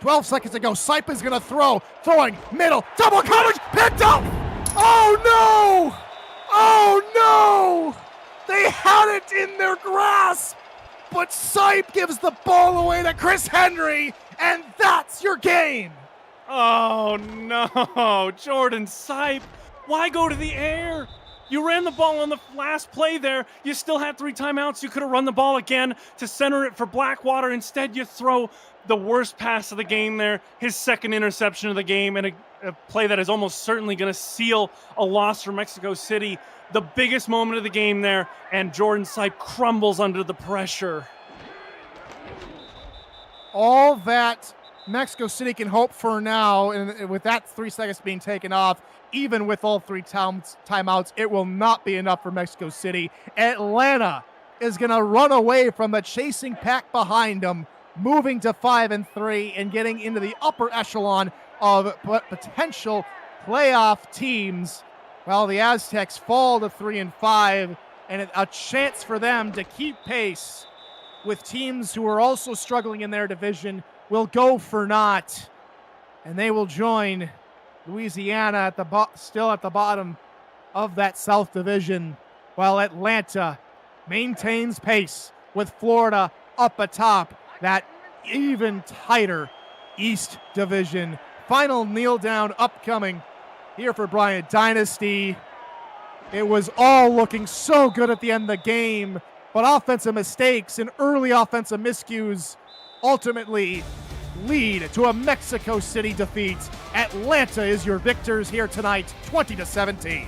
12 seconds to go. Sipe is going to throwing middle, double coverage, picked up. Oh no! Oh no! They had it in their grasp, but Sipe gives the ball away to Chris Henry, and that's your game. Oh no, Jordan Sipe, why go to the air? You ran the ball on the last play there. You still had 3 timeouts. You could have run the ball again to center it for Blackwater. Instead, you throw the worst pass of the game there, his second interception of the game, and a play that is almost certainly going to seal a loss for Mexico City. The biggest moment of the game there, and Jordan Sipe crumbles under the pressure. All that Mexico City can hope for now, and with that 3 seconds being taken off, even with all 3 timeouts, it will not be enough for Mexico City. Atlanta is going to run away from the chasing pack behind them, moving to 5-3 and getting into the upper echelon of potential playoff teams, while the Aztecs fall to 3-5, and a chance for them to keep pace with teams who are also struggling in their division will go for naught, and they will join Louisiana at still at the bottom of that South Division, while Atlanta maintains pace with Florida up atop that even tighter East Division. Final kneel down upcoming here for Bryant Dynasty. It was all looking so good at the end of the game, but offensive mistakes and early offensive miscues ultimately lead to a Mexico City defeat. Atlanta is your victors here tonight, 20-17.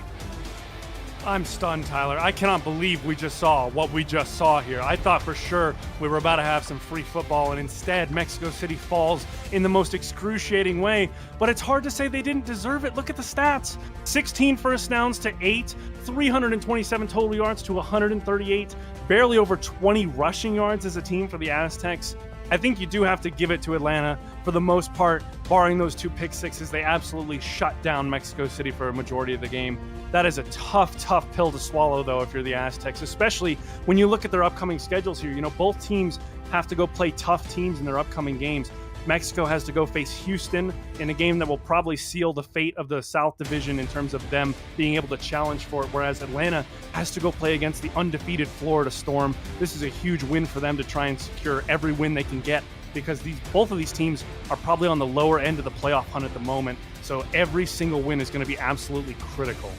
I'm stunned, Tyler. I cannot believe we just saw what we just saw here. I thought for sure we were about to have some free football, and instead Mexico City falls in the most excruciating way. But it's hard to say they didn't deserve it. Look at the stats. 16 first downs to 8, 327 total yards to 138, barely over 20 rushing yards as a team for the Aztecs. I think you do have to give it to Atlanta. For the most part, barring those 2 pick sixes, they absolutely shut down Mexico City for a majority of the game. That is a tough pill to swallow, though, if you're the Aztecs, especially when you look at their upcoming schedules here. Both teams have to go play tough teams in their upcoming games. Mexico has to go face Houston in a game that will probably seal the fate of the South Division in terms of them being able to challenge for it, whereas Atlanta has to go play against the undefeated Florida Storm. This is a huge win for them to try and secure every win they can get, because both of these teams are probably on the lower end of the playoff hunt at the moment, so every single win is going to be absolutely critical.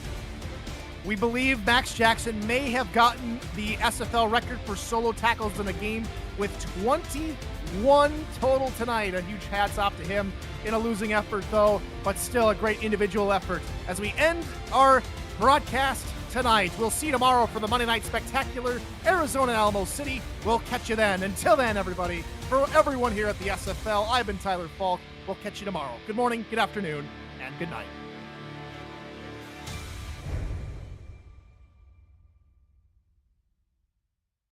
We believe Max Jackson may have gotten the SFL record for solo tackles in a game with 21 total tonight. A huge hats off to him in a losing effort, though, but still a great individual effort. As we end our broadcast tonight, we'll see you tomorrow for the Monday Night Spectacular, Arizona Alamo City. We'll catch you then. Until then, everybody, for everyone here at the SFL, I've been Tyler Falk. We'll catch you tomorrow. Good morning, good afternoon, and good night.